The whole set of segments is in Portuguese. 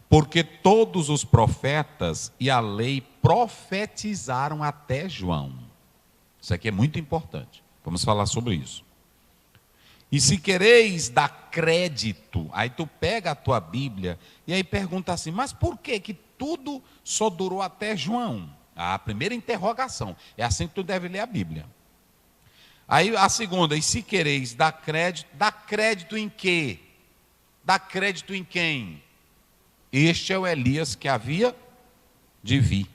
Porque todos os profetas e a lei profetizaram até João. Isso aqui é muito importante. Vamos falar sobre isso. E se quereis dar crédito, aí tu pega a tua Bíblia e aí pergunta assim, mas por que tudo só durou até João? A primeira interrogação. É assim que tu deve ler a Bíblia. Aí a segunda, e se quereis dar crédito em quê? Dá crédito em quem? Este é o Elias que havia de vir.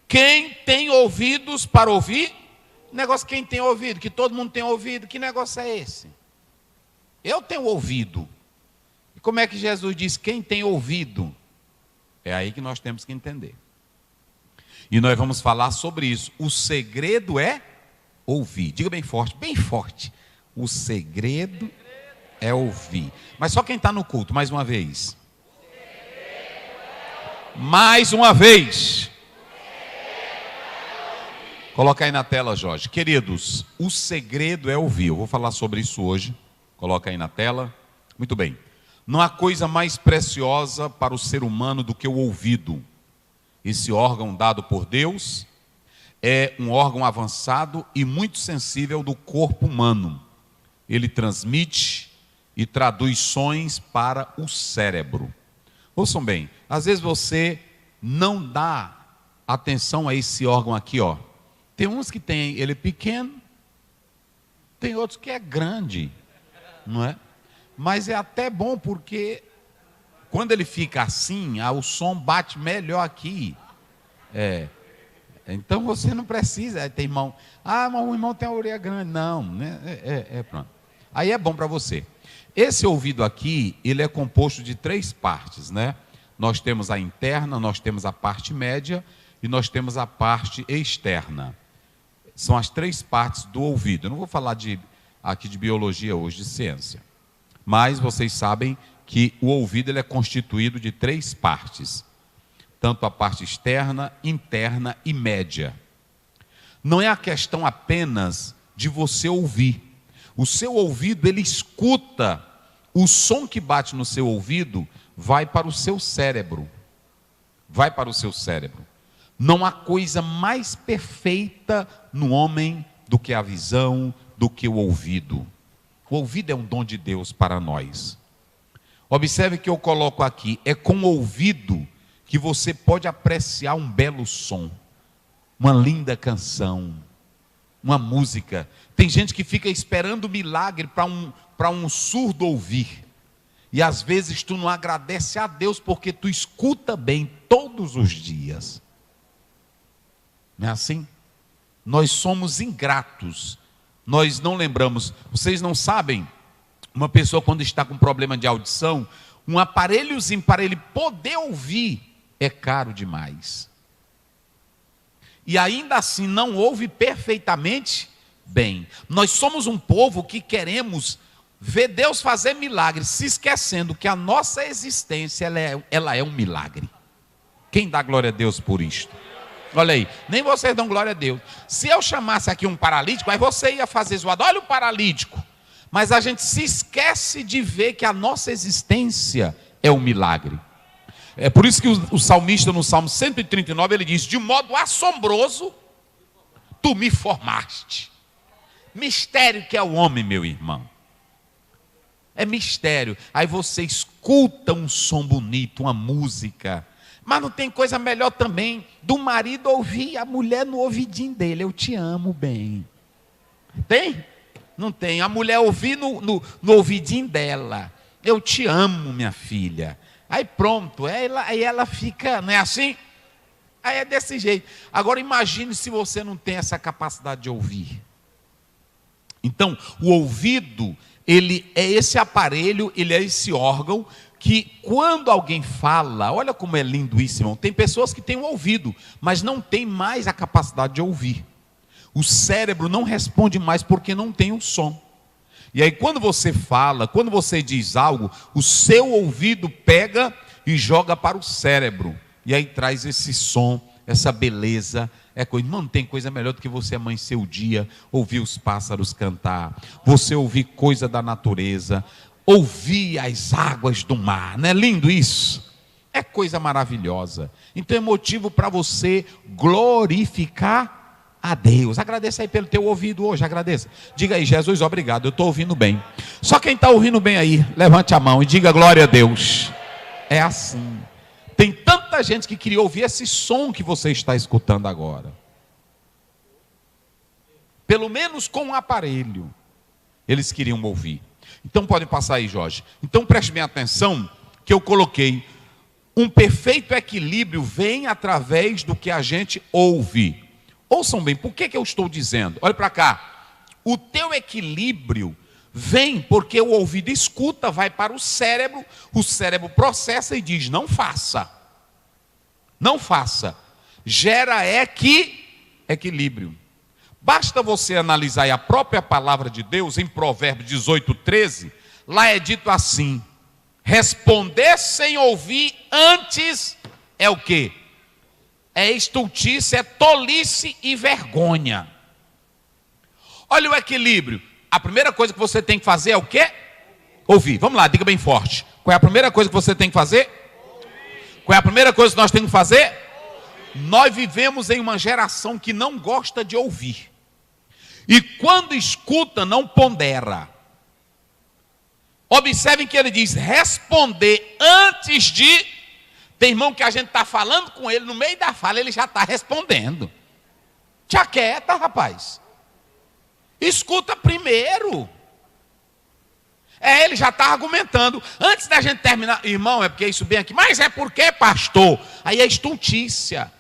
Quem tem ouvidos para ouvir? Negócio quem tem ouvido, que todo mundo tem ouvido, que negócio é esse? Eu tenho ouvido. E como é que Jesus diz, quem tem ouvido? É aí que nós temos que entender. E nós vamos falar sobre isso. O segredo é ouvir. Diga bem forte, bem forte. O segredo é ouvir. Mas só quem está no culto, mais uma vez. Mais uma vez. Coloca aí na tela, Jorge. Queridos, o segredo é ouvir. Eu vou falar sobre isso hoje. Coloca aí na tela. Muito bem. Não há coisa mais preciosa para o ser humano do que o ouvido. Esse órgão dado por Deus é um órgão avançado e muito sensível do corpo humano. Ele transmite e traduz sons para o cérebro. Ouçam bem, às vezes você não dá atenção a esse órgão aqui, ó. Tem uns que tem ele pequeno, tem outros que é grande, não é? Mas é até bom porque quando ele fica assim, o som bate melhor aqui. Então você não precisa, tem irmão, mas o irmão tem a orelha grande. Não, né? Pronto. Aí é bom para você. Esse ouvido aqui, ele é composto de 3 partes, né? Nós temos a interna, nós temos a parte média e nós temos a parte externa. São as 3 partes do ouvido. Eu não vou falar aqui de biologia hoje, de ciência. Mas vocês sabem que o ouvido ele é constituído de 3 partes. Tanto a parte externa, interna e média. Não é a questão apenas de você ouvir. O seu ouvido, ele escuta. O som que bate no seu ouvido vai para o seu cérebro. Vai para o seu cérebro. Não há coisa mais perfeita no homem do que a visão, do que o ouvido. O ouvido é um dom de Deus para nós. Observe que eu coloco aqui, é com o ouvido que você pode apreciar um belo som, uma linda canção, uma música. Tem gente que fica esperando milagre para um surdo ouvir. E às vezes tu não agradece a Deus porque tu escuta bem todos os dias. Não é assim? Nós somos ingratos. Nós não lembramos. Vocês não sabem, uma pessoa quando está com problema de audição, um aparelhozinho para ele poder ouvir é caro demais. E ainda assim não ouve perfeitamente bem. Nós somos um povo que queremos ver Deus fazer milagres, se esquecendo que a nossa existência ela é um milagre. Quem dá glória a Deus por isto? Olha aí, nem vocês dão glória a Deus. Se eu chamasse aqui um paralítico, aí você ia fazer zoado, olha o paralítico. Mas a gente se esquece de ver que a nossa existência é um milagre. É por isso que o salmista no Salmo 139, ele diz, de modo assombroso, tu me formaste. Mistério que é o homem, meu irmão. É mistério. Aí você escuta um som bonito, uma música. Mas não tem coisa melhor também do marido ouvir a mulher no ouvidinho dele. Eu te amo bem. Tem? Não tem. A mulher ouvir no ouvidinho dela. Eu te amo, minha filha. Aí pronto. Aí ela fica, não é assim? Aí é desse jeito. Agora imagine se você não tem essa capacidade de ouvir. Então, o ouvido, ele é esse aparelho, ele é esse órgão que quando alguém fala, olha como é lindo isso, irmão. Tem pessoas que têm o ouvido, mas não tem mais a capacidade de ouvir. O cérebro não responde mais porque não tem o som. E aí quando você fala, quando você diz algo, o seu ouvido pega e joga para o cérebro. E aí traz esse som, essa beleza. Não tem coisa melhor do que você amanhecer o dia, ouvir os pássaros cantar, você ouvir coisa da natureza, ouvir as águas do mar. Não é lindo isso? É coisa maravilhosa. Então é motivo para você glorificar a Deus. Agradeça aí pelo teu ouvido hoje, agradeça. Diga aí, Jesus, obrigado, eu estou ouvindo bem. Só quem está ouvindo bem aí, levante a mão e diga glória a Deus. É assim. Tem tanta gente que queria ouvir esse som que você está escutando agora. Pelo menos com um aparelho, eles queriam ouvir. Então podem passar aí, Jorge. Então preste bem atenção que eu coloquei. Um perfeito equilíbrio vem através do que a gente ouve. Ouçam bem, por que eu estou dizendo? Olha para cá. O teu equilíbrio vem porque o ouvido escuta, vai para o cérebro processa e diz, não faça. Não faça. Gera equilíbrio. Basta você analisar aí a própria palavra de Deus, em Provérbios 18:13, lá é dito assim, responder sem ouvir antes é o quê? É estultice, é tolice e vergonha. Olha o equilíbrio. A primeira coisa que você tem que fazer é o quê? Ouvir. Vamos lá, diga bem forte. Qual é a primeira coisa que você tem que fazer? Qual é a primeira coisa que nós temos que fazer? Nós vivemos em uma geração que não gosta de ouvir. E quando escuta, não pondera. Observem que ele diz, responder antes de... Tem irmão que a gente está falando com ele, no meio da fala ele já está respondendo. Te aquieta, rapaz. Escuta primeiro. Ele já está argumentando. Antes da gente terminar, irmão, é porque isso bem aqui. Mas é porque, pastor? Aí é estultícia.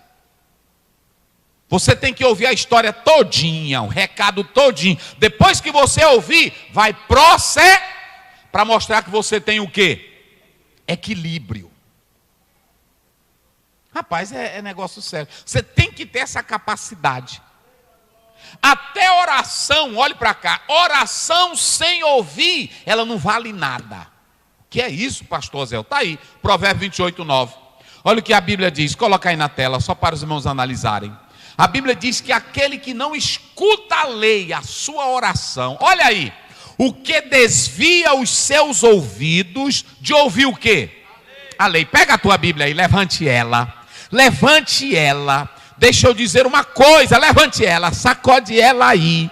Você tem que ouvir a história todinha, o recado todinho. Depois que você ouvir, vai proceder para mostrar que você tem o quê? Equilíbrio. Rapaz, é negócio sério. Você tem que ter essa capacidade. Até oração, olhe para cá, oração sem ouvir, ela não vale nada. Que é isso, pastor Zé? Está aí, Provérbios 28:9. Olha o que a Bíblia diz, coloca aí na tela, só para os irmãos analisarem. A Bíblia diz que aquele que não escuta a lei, a sua oração, olha aí, o que desvia os seus ouvidos de ouvir o quê? A lei. Pega a tua Bíblia aí, levante ela. Levante ela. Deixa eu dizer uma coisa, levante ela, sacode ela aí.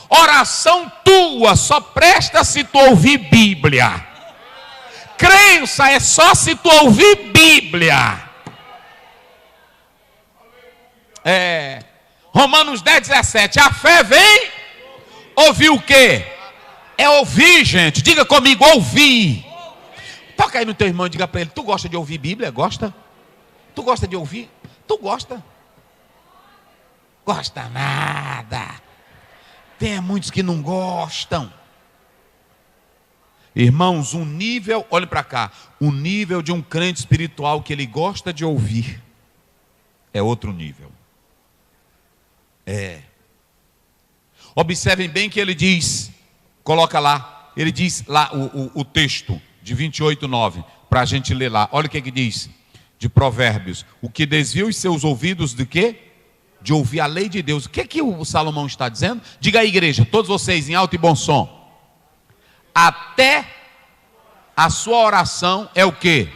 Oração tua só presta se tu ouvir Bíblia. Crença é só se tu ouvir Bíblia. Romanos 10:17. A fé vem ouvir o quê? É ouvir, gente. Diga comigo, ouvir. Toca aí no teu irmão e diga para ele, tu gosta de ouvir Bíblia? Gosta? Tu gosta de ouvir? Tu gosta? Gosta nada. Tem muitos que não gostam. Irmãos, um nível, olhe para cá, o nível de um crente espiritual que ele gosta de ouvir é outro nível. Observem bem que ele diz, coloca lá, ele diz lá o texto de 28:9, para a gente ler lá. Olha o que diz, de Provérbios, o que desvia os seus ouvidos de quê? De ouvir a lei de Deus. O que o Salomão está dizendo? Diga aí, igreja, todos vocês em alto e bom som. Até a sua oração é o quê?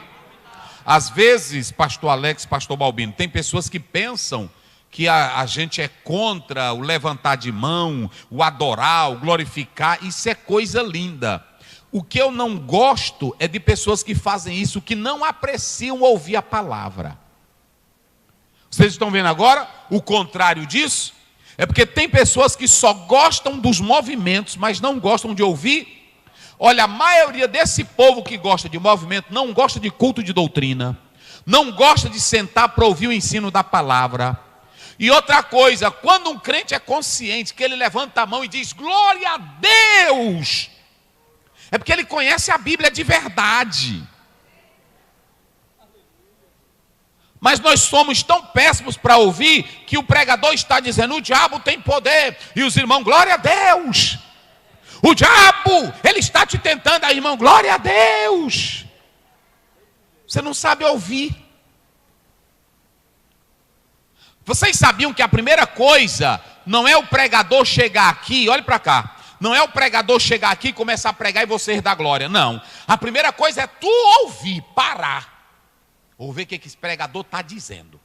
Às vezes, pastor Alex, pastor Balbino, tem pessoas que pensam que a gente é contra o levantar de mão, o adorar, o glorificar. Isso é coisa linda. O que eu não gosto é de pessoas que fazem isso, que não apreciam ouvir a palavra. Vocês estão vendo agora o contrário disso? É porque tem pessoas que só gostam dos movimentos, mas não gostam de ouvir. Olha, a maioria desse povo que gosta de movimento não gosta de culto de doutrina, não gosta de sentar para ouvir o ensino da palavra. E outra coisa, quando um crente é consciente que ele levanta a mão e diz glória a Deus, é porque ele conhece a Bíblia de verdade. Mas nós somos tão péssimos para ouvir que o pregador está dizendo, o diabo tem poder. E os irmãos, glória a Deus. O diabo, ele está te tentando. Aí, irmão, glória a Deus. Você não sabe ouvir. Vocês sabiam que a primeira coisa não é o pregador chegar aqui, olhe para cá. Não é o pregador chegar aqui e começar a pregar e vocês dar glória. Não. A primeira coisa é tu ouvir, parar. Vou ver o que esse pregador está dizendo.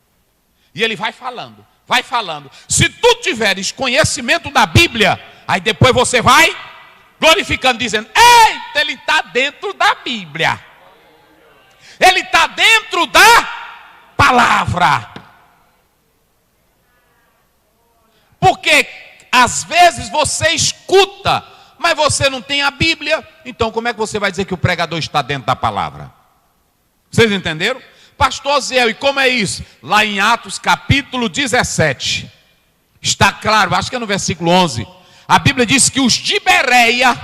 E ele vai falando, vai falando. Se tu tiveres conhecimento da Bíblia, aí depois você vai glorificando, dizendo: eita, ele está dentro da Bíblia. Ele está dentro da palavra. Porque às vezes você escuta, mas você não tem a Bíblia. Então como é que você vai dizer que o pregador está dentro da palavra? Vocês entenderam? Pastor Zé, e como é isso? Lá em Atos capítulo 17, está claro, acho que é no versículo 11, a Bíblia diz que os de Bereia,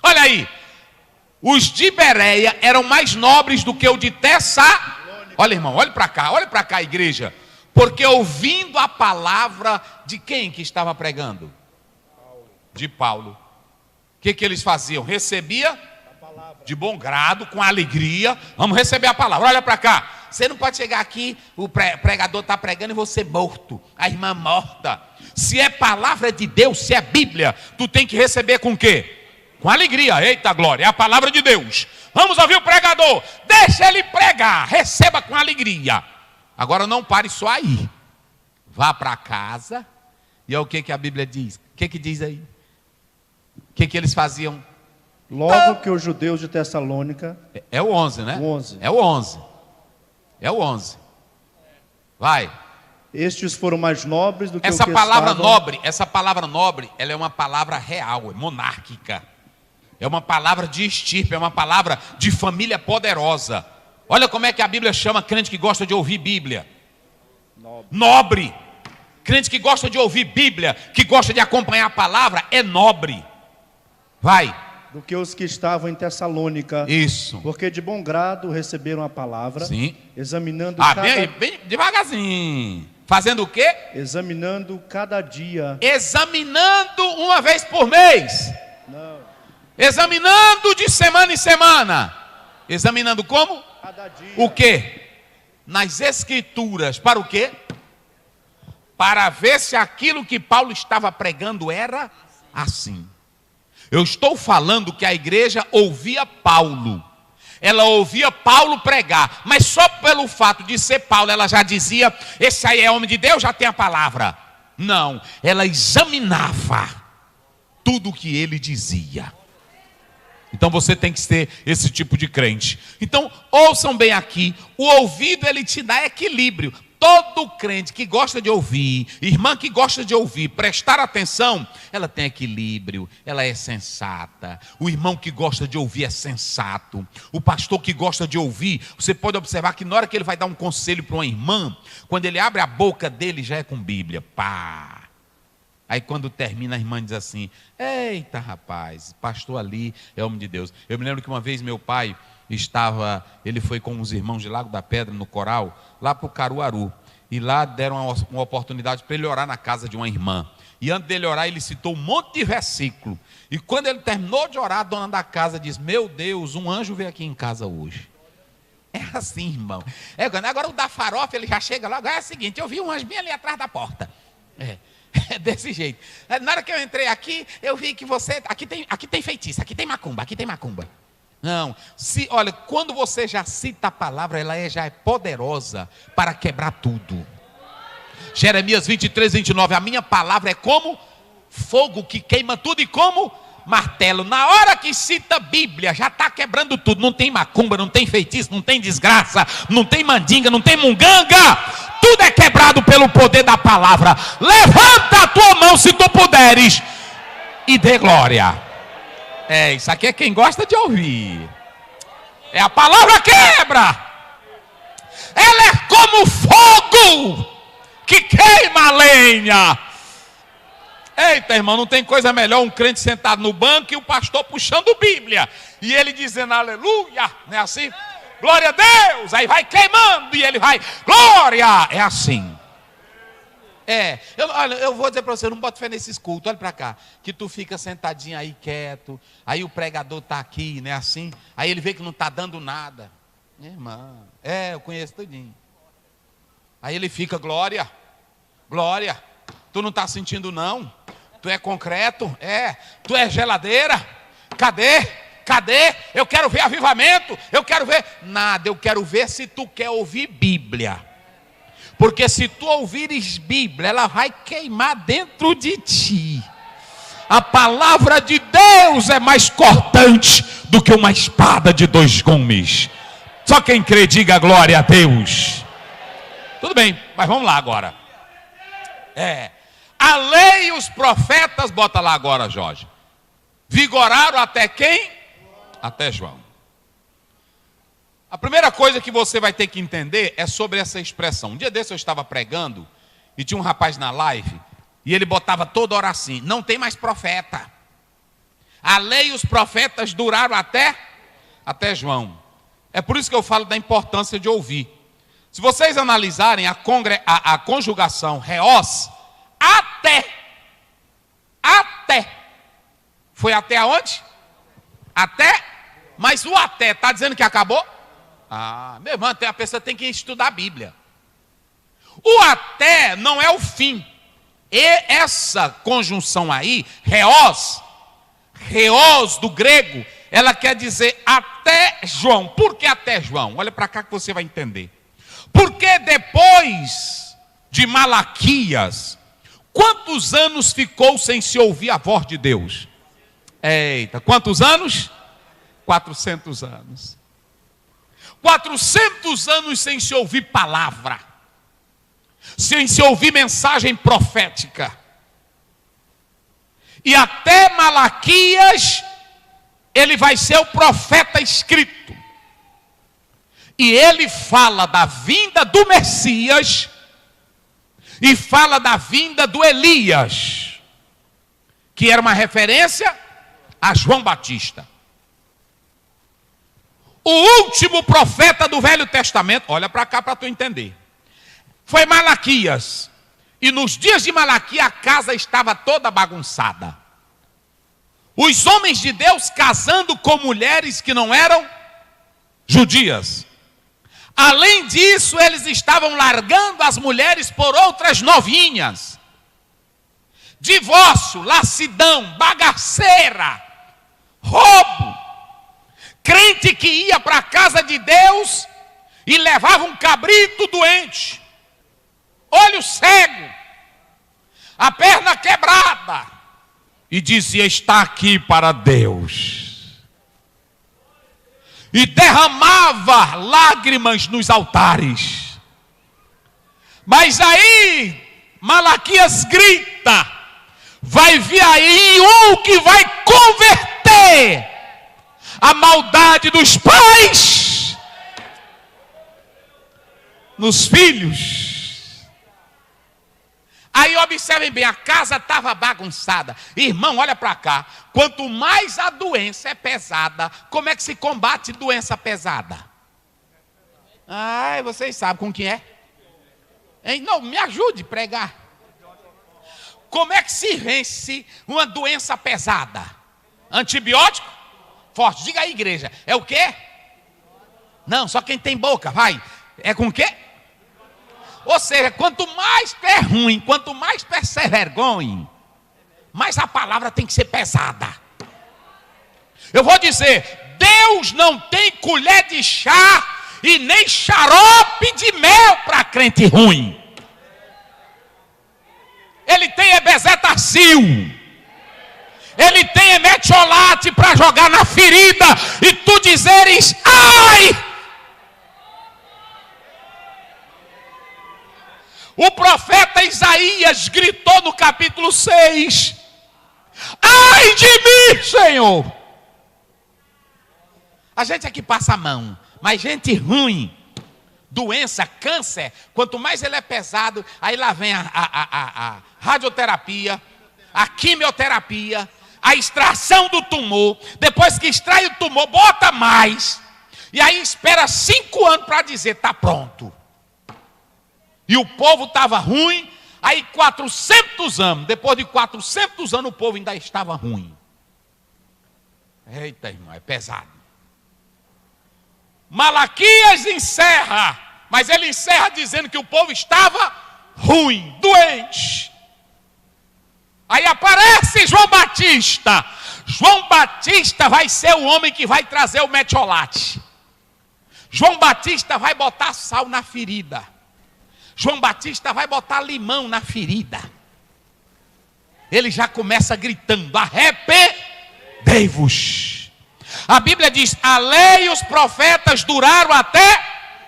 olha aí, os de Bereia eram mais nobres do que o de Tessalônica. Olha, irmão, olha para cá, igreja. Porque ouvindo a palavra de quem que estava pregando? De Paulo. O que eles faziam? Recebia de bom grado, com alegria. Vamos receber a palavra. Olha para cá. Você não pode chegar aqui, o pregador está pregando e você morto, a irmã morta. Se é palavra de Deus, se é Bíblia, tu tem que receber com o quê? Com alegria. Eita glória, é a palavra de Deus. Vamos ouvir o pregador. Deixa ele pregar, receba com alegria. Agora não pare só aí. Vá para casa. E é o que a Bíblia diz? O que diz aí? O que eles faziam? Logo que os judeus de Tessalônica... É o 11, né? O 11. É o 11. É o 11. Vai. Estes foram mais nobres do que essa o que palavra estavam... nobre, essa palavra nobre, ela é uma palavra real, é monárquica. É uma palavra de estirpe, é uma palavra de família poderosa. Olha como é que a Bíblia chama crente que gosta de ouvir Bíblia. Nobre. Crente que gosta de ouvir Bíblia, que gosta de acompanhar a palavra, é nobre. Vai. Do que os que estavam em Tessalônica. Isso. Porque de bom grado receberam a palavra. Sim. Examinando bem devagarzinho. Fazendo o quê? Examinando cada dia. Examinando uma vez por mês. Não. Examinando de semana em semana. Examinando como? Cada dia. O quê? Nas escrituras. Para o quê? Para ver se aquilo que Paulo estava pregando era assim. Eu estou falando que a igreja ouvia Paulo. Ela ouvia Paulo pregar. Mas só pelo fato de ser Paulo, ela já dizia: esse aí é homem de Deus, já tem a palavra. Não, ela examinava tudo o que ele dizia. Então você tem que ser esse tipo de crente. Então ouçam bem aqui. O ouvido ele te dá equilíbrio. Todo crente que gosta de ouvir, irmã que gosta de ouvir, prestar atenção, ela tem equilíbrio, ela é sensata. O irmão que gosta de ouvir é sensato. O pastor que gosta de ouvir, você pode observar que na hora que ele vai dar um conselho para uma irmã, quando ele abre a boca dele já é com Bíblia. Pá! Aí quando termina a irmã diz assim: eita rapaz, pastor ali é homem de Deus. Eu me lembro que uma vez meu pai ele foi com os irmãos de Lago da Pedra no coral, lá para o Caruaru, e lá deram uma oportunidade para ele orar na casa de uma irmã, e antes dele orar ele citou um monte de versículo, e quando ele terminou de orar, a dona da casa diz: meu Deus, um anjo veio aqui em casa hoje. É assim, irmão. Agora o da farofa ele já chega lá. Agora é o seguinte: eu vi um anjo bem ali atrás da porta. É desse jeito. Na hora que eu entrei aqui, eu vi que você, aqui tem feitiço, aqui tem macumba. Não, olha, quando você já cita a palavra, ela já é poderosa para quebrar tudo. Jeremias 23, 29, a minha palavra é como fogo que queima tudo e como martelo. Na hora que cita a Bíblia, já está quebrando tudo. Não tem macumba, não tem feitiço, não tem desgraça, não tem mandinga, não tem munganga. Tudo é quebrado pelo poder da palavra. Levanta a tua mão se tu puderes e dê glória. Isso aqui é quem gosta de ouvir. É a palavra quebra. Ela é como fogo que queima a lenha. Eita, irmão, não tem coisa melhor um crente sentado no banco e o pastor puxando Bíblia. E ele dizendo aleluia, não é assim? Glória a Deus, aí vai queimando e ele vai, glória, é assim. Olha, eu vou dizer para você, não bota fé nesses cultos, olha para cá, que tu fica sentadinho aí quieto, aí o pregador está aqui, né, assim, aí ele vê que não está dando nada. Irmão, eu conheço tudinho. Aí ele fica, glória, tu não está sentindo não? Tu é concreto? Tu é geladeira? Cadê? Cadê? Eu quero ver avivamento, eu quero ver nada, eu quero ver se tu quer ouvir Bíblia. Porque se tu ouvires Bíblia, ela vai queimar dentro de ti. A palavra de Deus é mais cortante do que uma espada de 2 gumes. Só quem crê, diga glória a Deus. Tudo bem, mas vamos lá agora. A lei e os profetas, bota lá agora, Jorge. Vigoraram até quem? Até João. A primeira coisa que você vai ter que entender é sobre essa expressão. Um dia desse eu estava pregando e tinha um rapaz na live e ele botava toda hora assim: não tem mais profeta. A lei e os profetas duraram até João. É por isso que eu falo da importância de ouvir. Se vocês analisarem a conjugação reós, até. Foi até aonde? Até. Mas o até está dizendo que acabou? Meu irmão, a pessoa tem que estudar a Bíblia. O até não é o fim. E essa conjunção aí, reós do grego, ela quer dizer até João. Por que até João? Olha para cá que você vai entender. Porque depois de Malaquias, quantos anos ficou sem se ouvir a voz de Deus? Eita, quantos anos? 400 anos. 400 anos sem se ouvir palavra, sem se ouvir mensagem profética. E até Malaquias, ele vai ser o profeta escrito. E ele fala da vinda do Messias e fala da vinda do Elias, que era uma referência a João Batista. O último profeta do Velho Testamento, olha para cá para tu entender, foi Malaquias. E nos dias de Malaquias a casa estava toda bagunçada. Os homens de Deus casando com mulheres que não eram judias. Além disso, eles estavam largando as mulheres por outras novinhas. Divórcio, lassidão, bagaceira, roubo. Crente que ia para a casa de Deus e levava um cabrito doente, olho cego, a perna quebrada, e dizia: está aqui para Deus. E derramava lágrimas nos altares. Mas aí Malaquias grita: vai vir aí um que vai converter a maldade dos pais nos filhos. Aí observem bem, a casa estava bagunçada. Irmão, olha para cá. Quanto mais a doença é pesada, como é que se combate doença pesada? Vocês sabem com quem é? Hein? Não, me ajude a pregar. Como é que se vence uma doença pesada? Antibiótico? Forte. Diga aí, igreja. É o quê? Não, só quem tem boca, vai. É com o quê? Ou seja, quanto mais é ruim, quanto mais persevergonhe, mais a palavra tem que ser pesada. Eu vou dizer, Deus não tem colher de chá e nem xarope de mel para crente ruim. Ele tem ebezetacil. Ele tem emetiolate para jogar na ferida e tu dizeres: ai! O profeta Isaías gritou no capítulo 6: ai de mim, Senhor! A gente aqui passa a mão, mas gente ruim, doença, câncer, quanto mais ele é pesado, aí lá vem a radioterapia, a quimioterapia, a extração do tumor. Depois que extrai o tumor, bota mais. E aí espera 5 anos para dizer: está pronto. E o povo estava ruim. Aí 400 anos, depois de 400 anos o povo ainda estava ruim. Eita, irmão, é pesado. Malaquias encerra, mas ele encerra dizendo que o povo estava ruim, doente. Aí aparece João Batista. João Batista vai ser o homem que vai trazer o metiolate. João Batista vai botar sal na ferida. João Batista vai botar limão na ferida. Ele já começa gritando: arrependei-vos. A Bíblia diz: a lei e os profetas duraram até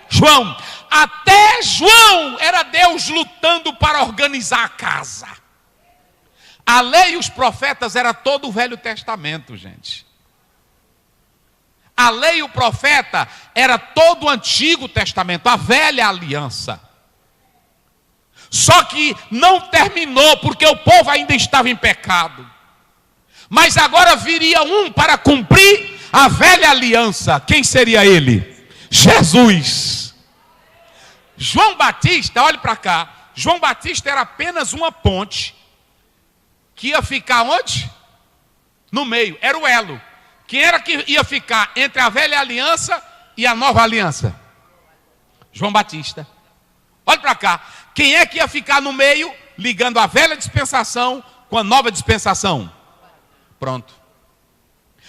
João. Até João era Deus lutando para organizar a casa. A lei e os profetas era todo o Velho Testamento, gente. A lei e o profeta era todo o Antigo Testamento, a velha aliança. Só que não terminou, porque o povo ainda estava em pecado. Mas agora viria um para cumprir a velha aliança. Quem seria ele? Jesus. João Batista, olhe para cá. João Batista era apenas uma ponte que ia ficar onde? No meio, era o elo. Quem era que ia ficar entre a velha aliança e a nova aliança? João Batista. Olhe para cá. Quem é que ia ficar no meio, ligando a velha dispensação com a nova dispensação? Pronto.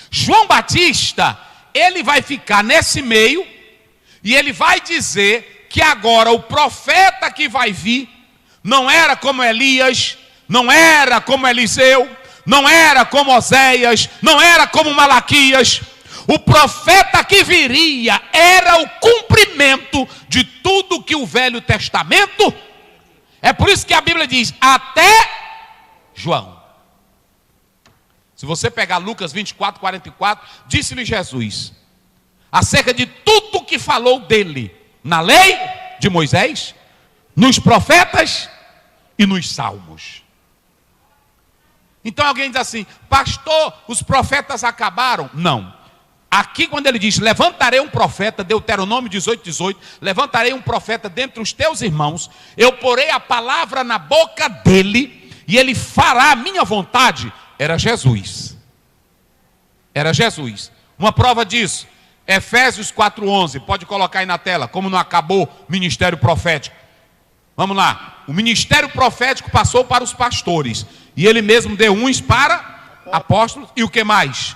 João Batista, ele vai ficar nesse meio, e ele vai dizer que agora o profeta que vai vir, não era como Elias, não era como Eliseu, não era como Oséias, não era como Malaquias. O profeta que viria era o cumprimento de tudo que o Velho Testamento. É por isso que a Bíblia diz, até João. Se você pegar Lucas 24, 44, disse-lhe Jesus, acerca de tudo que falou dele, na lei de Moisés, nos profetas e nos salmos. Então alguém diz assim, pastor, os profetas acabaram? Não. Aqui quando ele diz, levantarei um profeta, Deuteronômio 18, 18, levantarei um profeta dentre os teus irmãos, eu porei a palavra na boca dele, e ele fará a minha vontade. Era Jesus. Era Jesus. Uma prova disso, Efésios 4:11, pode colocar aí na tela, como não acabou o ministério profético. Vamos lá, o ministério profético passou para os pastores, e ele mesmo deu uns para apóstolos, e o que mais?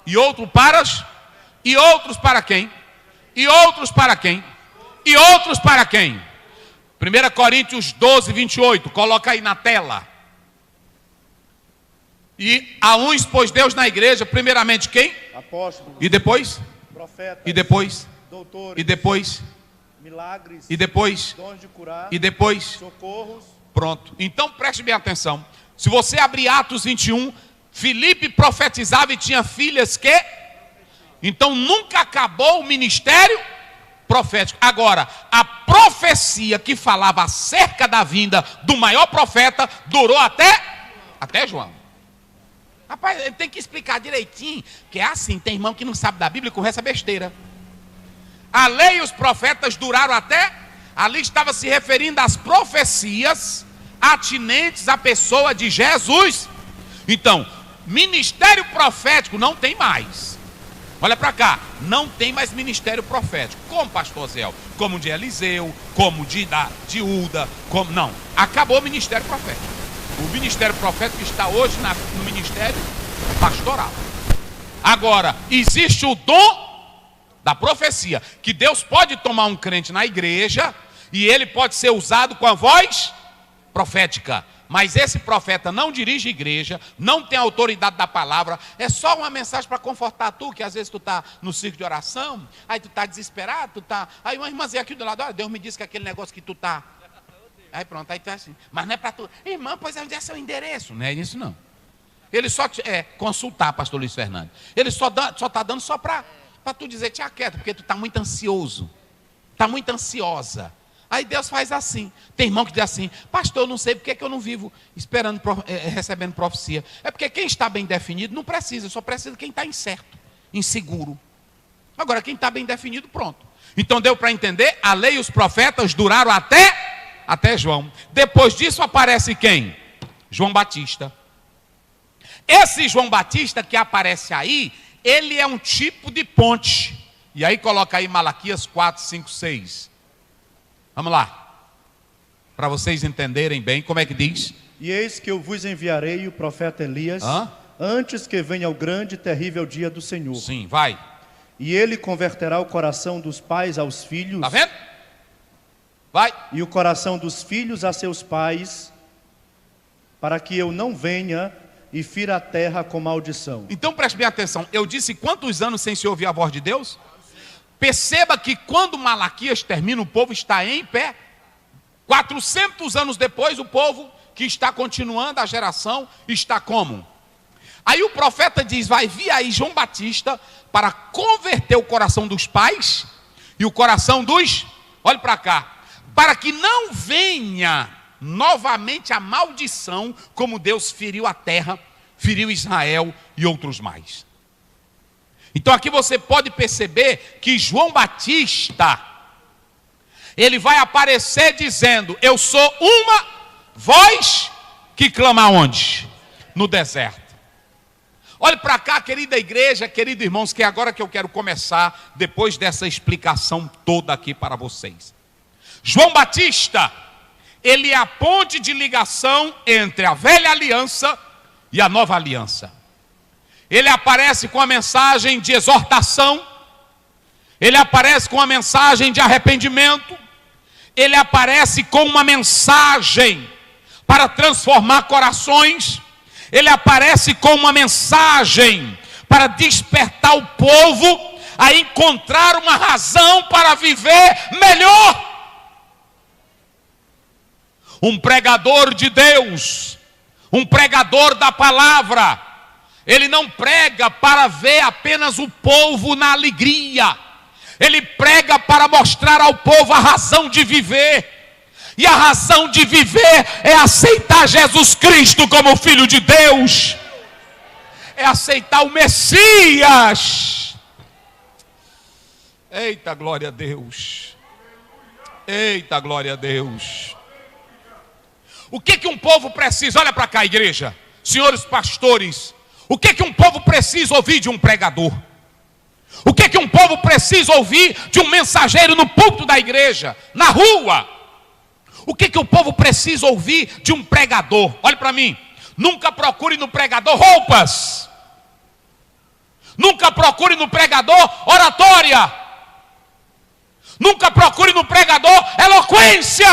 E outros para quem? E outros para quem? E outros para quem? 1 Coríntios 12, 28, coloca aí na tela. E a uns pôs Deus na igreja, primeiramente quem? Apóstolos. E depois? Profetas. E depois? Doutores. E depois? Milagres. E depois? Dons de curar. E depois? Socorros. Pronto. Então preste bem atenção. Se você abrir Atos 21, Filipe profetizava e tinha filhas que... Então nunca acabou o ministério profético. Agora, a profecia que falava acerca da vinda do maior profeta durou até João. Rapaz, ele tem que explicar direitinho, que é assim, tem irmão que não sabe da Bíblia e corre essa besteira. A lei e os profetas duraram até, ali estava se referindo às profecias atinentes à pessoa de Jesus. Então, ministério profético não tem mais. Olha para cá, não tem mais ministério profético. Como, pastor Zé? Como de Eliseu, como de Uda, como... Não, acabou o ministério profético. O ministério profético está hoje no ministério pastoral. Agora, existe o dom da profecia, que Deus pode tomar um crente na igreja e ele pode ser usado com a voz profética. Mas esse profeta não dirige igreja, não tem autoridade da palavra, é só uma mensagem para confortar tu, que às vezes tu está no círculo de oração, aí tu está desesperado, tu tá... Aí uma irmãzinha aqui do lado, olha, Deus me disse que aquele negócio que tu está... Aí pronto, aí tu é assim, mas não é para tu, irmã, pois onde é seu endereço? Não é isso não. Ele só consultar, pastor Luiz Fernando. Ele só está dando só para tu dizer, te aquieta, porque tu está muito ansioso, está muito ansiosa. Aí Deus faz assim. Tem irmão que diz assim, pastor, eu não sei porque que eu não vivo esperando, recebendo profecia. É porque quem está bem definido não precisa, só precisa quem está incerto, inseguro. Agora quem está bem definido, pronto. Então deu para entender, a lei e os profetas duraram até João. Depois disso aparece quem? João Batista. Esse João Batista que aparece aí, ele é um tipo de ponte. E aí coloca aí Malaquias 4, 5, 6. Vamos lá. Para vocês entenderem bem, como é que diz? E eis que eu vos enviarei o profeta Elias antes que venha o grande e terrível dia do Senhor. Sim, vai. E ele converterá o coração dos pais aos filhos. Tá vendo? Vai. E o coração dos filhos a seus pais, para que eu não venha e fira a terra com maldição. Então preste bem atenção. Eu disse quantos anos sem se ouvir a voz de Deus? Perceba que quando Malaquias termina, o povo está em pé. 400 anos depois, o povo que está continuando a geração está como? Aí o profeta diz, vai vir aí João Batista para converter o coração dos pais e o coração dos, olhe para cá, para que não venha novamente a maldição, como Deus feriu a terra, feriu Israel e outros mais. Então aqui você pode perceber que João Batista, ele vai aparecer dizendo, eu sou uma voz que clama onde? No deserto. Olhe para cá, querida igreja, queridos irmãos, que é agora que eu quero começar, depois dessa explicação toda aqui para vocês. João Batista, ele é a ponte de ligação entre a velha aliança e a nova aliança. Ele aparece com a mensagem de exortação, ele aparece com a mensagem de arrependimento, ele aparece com uma mensagem para transformar corações, ele aparece com uma mensagem para despertar o povo a encontrar uma razão para viver melhor. Um pregador de Deus, um pregador da palavra, ele não prega para ver apenas o povo na alegria, ele prega para mostrar ao povo a razão de viver. E a razão de viver é aceitar Jesus Cristo como Filho de Deus, é aceitar o Messias. Eita, glória a Deus. Eita, glória a Deus. O que um povo precisa? Olha para cá, igreja, senhores pastores. O que um povo precisa ouvir de um pregador? O que um povo precisa ouvir de um mensageiro no púlpito da igreja, na rua? O que o povo precisa ouvir de um pregador? Olhe para mim. Nunca procure no pregador roupas. Nunca procure no pregador oratória. Nunca procure no pregador eloquência.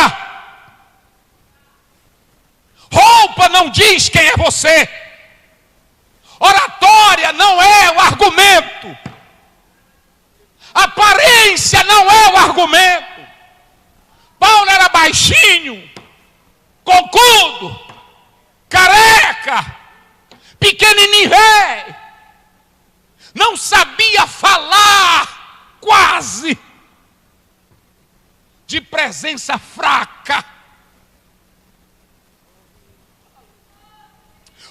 Roupa não diz quem é você. Oratória não é o argumento. Aparência não é o argumento. Paulo era baixinho, concudo, careca, pequenininho velho, não sabia falar, quase, de presença fraca.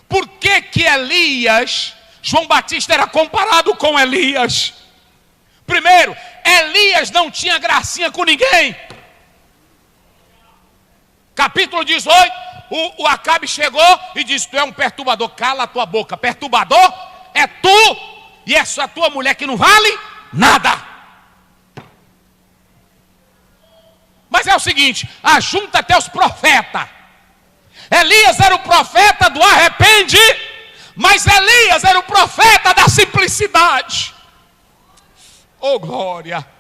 Por que Elias, João Batista era comparado com Elias? Primeiro, Elias não tinha gracinha com ninguém. Capítulo 18, o Acabe chegou e disse, tu é um perturbador, cala a tua boca. Perturbador é tu e essa tua mulher que não vale nada. Mas é o seguinte, ajunta até os profetas. Elias era o profeta do arrepende, mas Elias era o profeta da simplicidade. Oh glória!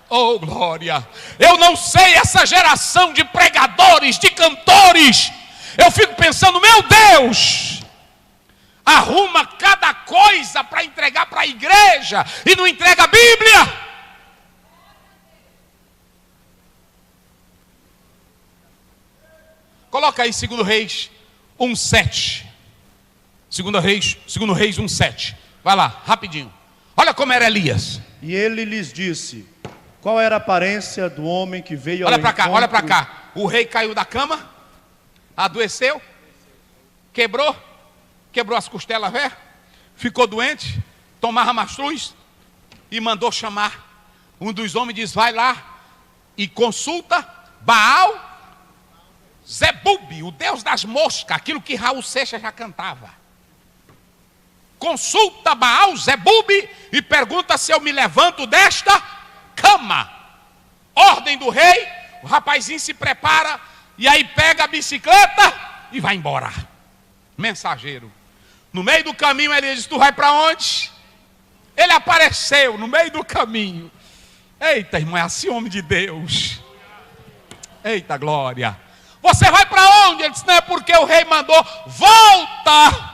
Oh glória! Eu não sei essa geração de pregadores, de cantores. Eu fico pensando, meu Deus, arruma cada coisa para entregar para a igreja e não entrega a Bíblia. Coloca aí 2 Reis 1:7. 2 Reis 1:7. Vai lá, rapidinho. Olha como era Elias. E ele lhes disse, qual era a aparência do homem que veio ao encontro? Olha para cá. O rei caiu da cama, adoeceu, quebrou as costelas velhas, ficou doente, tomava mastruz e mandou chamar. Um dos homens diz, vai lá e consulta Baal Zebub, o deus das moscas, aquilo que Raul Seixas já cantava. Consulta Baal Zebub e pergunta se eu me levanto desta cama. Ordem do rei, o rapazinho se prepara e aí pega a bicicleta e vai embora. mensageiro. No meio do caminho Elias disse: tu vai para onde? Ele apareceu no meio do caminho. Eita, irmão, é assim homem de Deus. Eita glória. Você vai para onde? Ele disse: não, é porque o rei mandou. Volta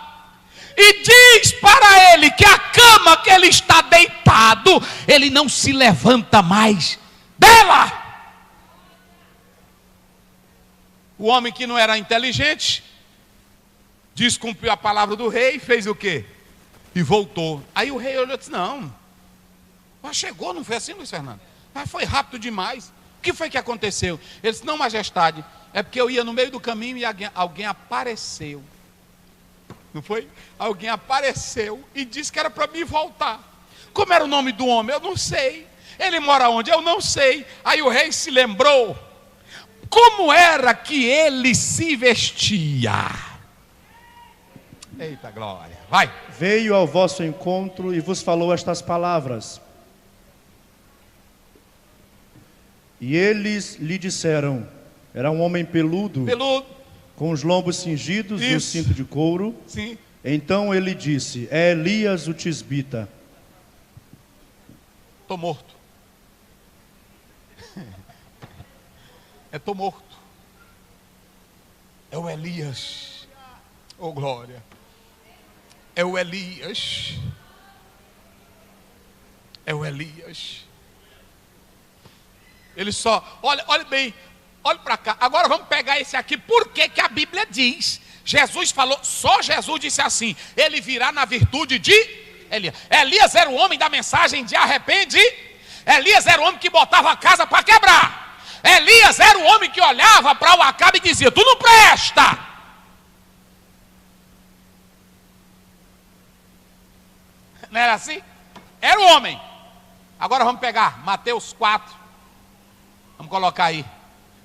e diz para ele que a cama que ele está deitado, ele não se levanta mais dela. O homem que não era inteligente descumpriu a palavra do rei e fez o quê? E voltou. Aí o rei olhou e disse: não, mas chegou, não foi assim, Luiz Fernando? Mas foi rápido demais. O que foi que aconteceu? Ele disse: não, majestade, é porque eu ia no meio do caminho e alguém apareceu. Não foi? Alguém apareceu e disse que era para mim voltar. Como era o nome do homem? Eu não sei. Ele mora onde? Eu não sei. Aí o rei se lembrou como era que ele se vestia. Eita glória. Vai. Veio ao vosso encontro e vos falou estas palavras. E eles lhe disseram: era um homem peludo, com os lombos cingidos e o cinto de couro. Sim. Então ele disse: é Elias o tisbita. Estou morto. Estou morto. É o Elias. Oh glória. É o Elias. É o Elias. Ele só, olha bem, olha para cá. Agora vamos pegar esse aqui. Por que que a Bíblia diz? Jesus falou, só Jesus disse assim: ele virá na virtude de Elias. Elias era o homem da mensagem de arrepende. Elias era o homem que botava a casa para quebrar. Elias era o homem que olhava para o Acabe e dizia: tu não presta. Não era assim? Era o homem. Agora vamos pegar Mateus 4. Vamos colocar aí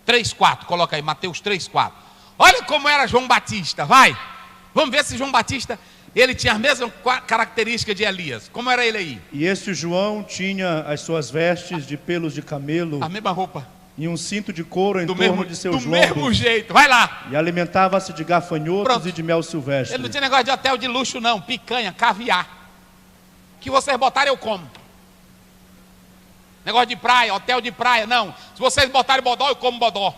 3:4, coloca aí Mateus 3:4. Olha como era João Batista, vai. Vamos ver se João Batista, ele tinha a mesma característica de Elias. Como era ele aí? E este João tinha as suas vestes de pelos de camelo, a mesma roupa, e um cinto de couro em torno de seus lombos. Do mesmo jeito, vai lá. E alimentava-se de gafanhotos e de mel silvestre. Ele não tinha negócio de hotel de luxo não, picanha, caviar. Que vocês botarem eu como. Negócio de praia, hotel de praia, não. Se vocês botarem bodó, eu como bodó.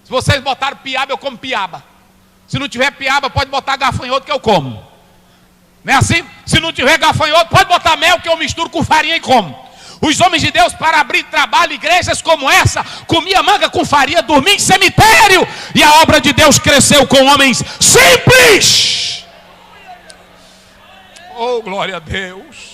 Se vocês botarem piaba, eu como piaba. Se não tiver piaba, pode botar gafanhoto que eu como. Não é assim? Se não tiver gafanhoto, pode botar mel que eu misturo com farinha e como. Os homens de Deus, para abrir trabalho, igrejas como essa, comia manga com farinha, dormia em cemitério. E a obra de Deus cresceu com homens simples. Oh, glória a Deus.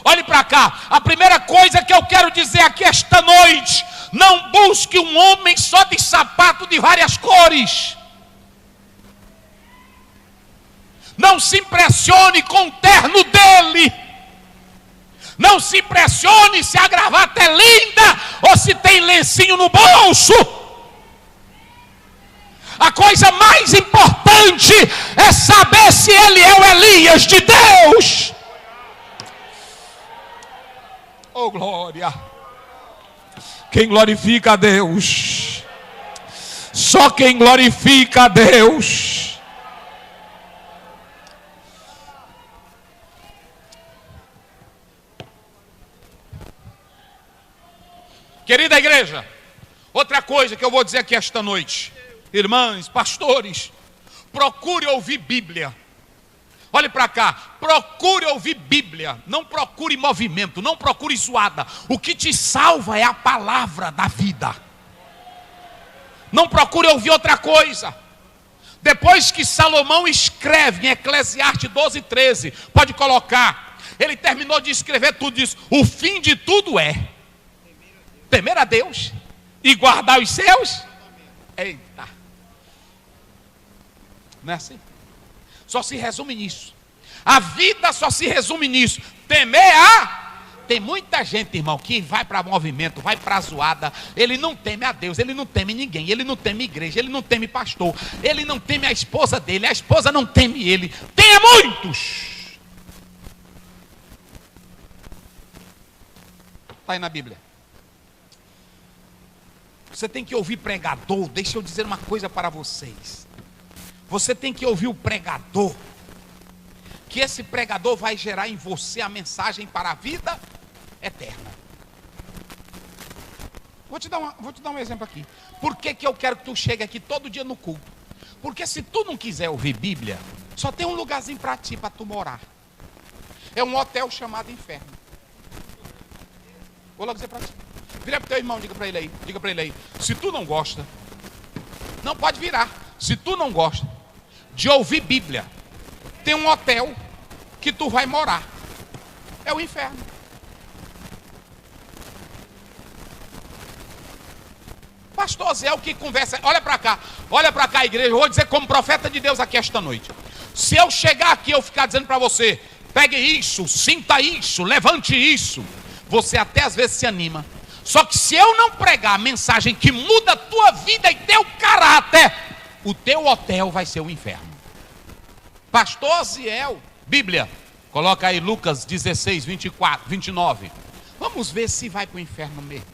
Olhe para cá, a primeira coisa que eu quero dizer aqui esta noite: não busque um homem só de sapato de várias cores. Não se impressione com o terno dele. Não se impressione se a gravata é linda ou se tem lencinho no bolso. A coisa mais importante é saber se ele é o Elias de Deus. Oh glória. Quem glorifica a Deus, só quem glorifica a Deus. Querida igreja, outra coisa que eu vou dizer aqui esta noite: irmãs, pastores, procure ouvir Bíblia. Olhe para cá, procure ouvir Bíblia, não procure movimento, não procure zoada. O que te salva é a palavra da vida. Não procure ouvir outra coisa. Depois que Salomão escreve em Eclesiastes 12:13, pode colocar, ele terminou de escrever tudo isso. O fim de tudo é temer a Deus e guardar os seus. Eita, não é assim? Só se resume nisso. A vida só se resume nisso. Temer a... Tem muita gente, irmão, que vai para movimento, vai para zoada. Ele não teme a Deus, ele não teme ninguém. Ele não teme igreja, ele não teme pastor. Ele não teme a esposa dele, a esposa não teme ele. Tem muitos. Está aí na Bíblia. Você tem que ouvir pregador. Deixa eu dizer uma coisa para vocês. Você tem que ouvir o pregador. Que esse pregador vai gerar em você a mensagem para a vida eterna. Vou te dar um exemplo aqui. Por que eu quero que tu chegue aqui todo dia no culto? Porque se tu não quiser ouvir Bíblia, só tem um lugarzinho para ti, para tu morar. É um hotel chamado inferno. Vou logo dizer para ti. Vira para o teu irmão, diga para ele aí. Se tu não gosta, não pode virar. Se tu não gosta de ouvir Bíblia, tem um hotel que tu vai morar. É o inferno. Pastor Zé, o que conversa? Olha para cá, igreja. Eu vou dizer como profeta de Deus aqui esta noite. Se eu chegar aqui e eu ficar dizendo para você, pegue isso, sinta isso, levante isso, você até às vezes se anima. Só que se eu não pregar a mensagem que muda a tua vida e teu caráter, o teu hotel vai ser o inferno. Pastor Aziel, Bíblia, coloca aí Lucas 16, 24, 29. Vamos ver se vai para o inferno mesmo.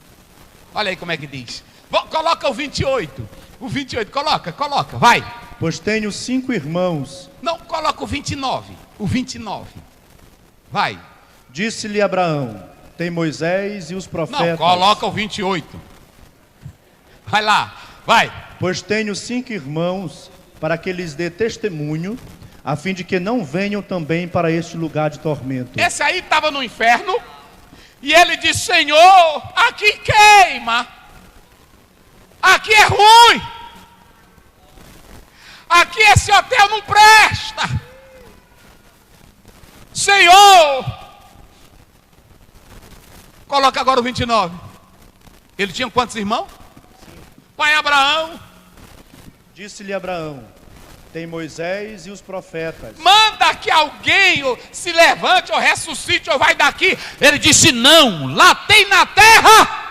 Olha aí como é que diz. Coloca o 28. O 28, coloca, vai. Pois tenho 5 irmãos. Não, coloca o 29. O 29. Vai. Disse-lhe Abraão: tem Moisés e os profetas. Não, coloca o 28. Vai lá, vai. Pois tenho 5 irmãos, para que lhes dê testemunho, a fim de que não venham também para este lugar de tormento. Esse aí estava no inferno, e ele disse: Senhor, aqui queima, aqui é ruim, aqui esse hotel não presta, Senhor. Coloca agora o 29. Ele tinha quantos irmãos? Pai Abraão. Disse-lhe Abraão: tem Moisés e os profetas. Manda que alguém se levante ou ressuscite ou vai daqui. Ele disse: não, lá tem na terra.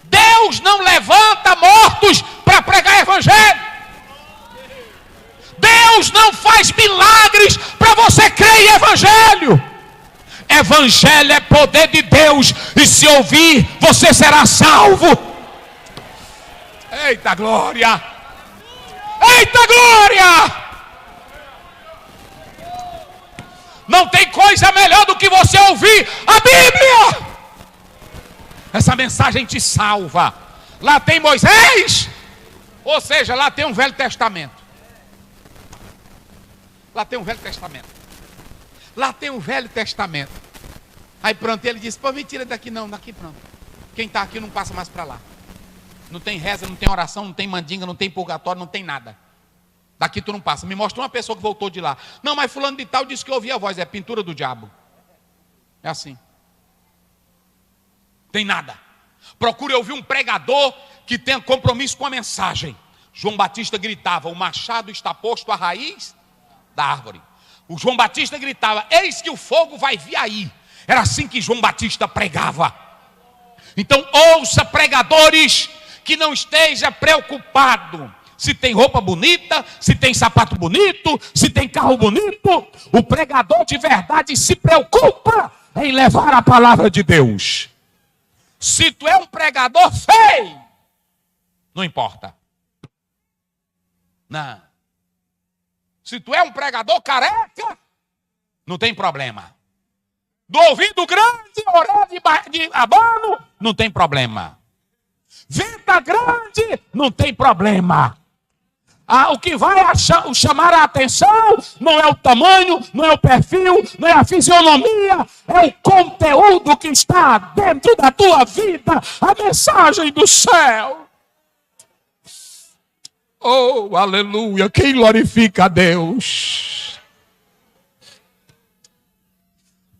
Deus não levanta mortos para pregar evangelho. Deus não faz milagres para você crer em evangelho. Evangelho é poder de Deus, e se ouvir, você será salvo. Eita glória! Eita glória! Não tem coisa melhor do que você ouvir a Bíblia. Essa mensagem te salva. Lá tem Moisés, ou seja, lá tem um Velho Testamento. Lá tem um Velho Testamento. Lá tem um Velho Testamento. Aí pronto, ele disse: pô, me tira daqui não, daqui pronto. Quem está aqui não passa mais para lá. Não tem reza, não tem oração, não tem mandinga, não tem purgatório, não tem nada. Daqui tu não passa. Me mostra uma pessoa que voltou de lá. Não, mas fulano de tal disse que eu ouvi a voz. É pintura do diabo. É assim. Tem nada. Procure ouvir um pregador que tenha compromisso com a mensagem. João Batista gritava: o machado está posto à raiz da árvore. O João Batista gritava: eis que o fogo vai vir aí. Era assim que João Batista pregava. Então ouça pregadores que não esteja preocupado se tem roupa bonita, se tem sapato bonito, se tem carro bonito. O pregador de verdade se preocupa em levar a palavra de Deus. Se tu é um pregador feio, não importa. Não. Se tu é um pregador careca, não tem problema. Do ouvido grande, orelha de abano, não tem problema. Venta grande, não tem problema. O que vai chamar a atenção não é o tamanho, não é o perfil, não é a fisionomia, é o conteúdo que está dentro da tua vida, a mensagem do céu. Oh, aleluia, quem glorifica a Deus?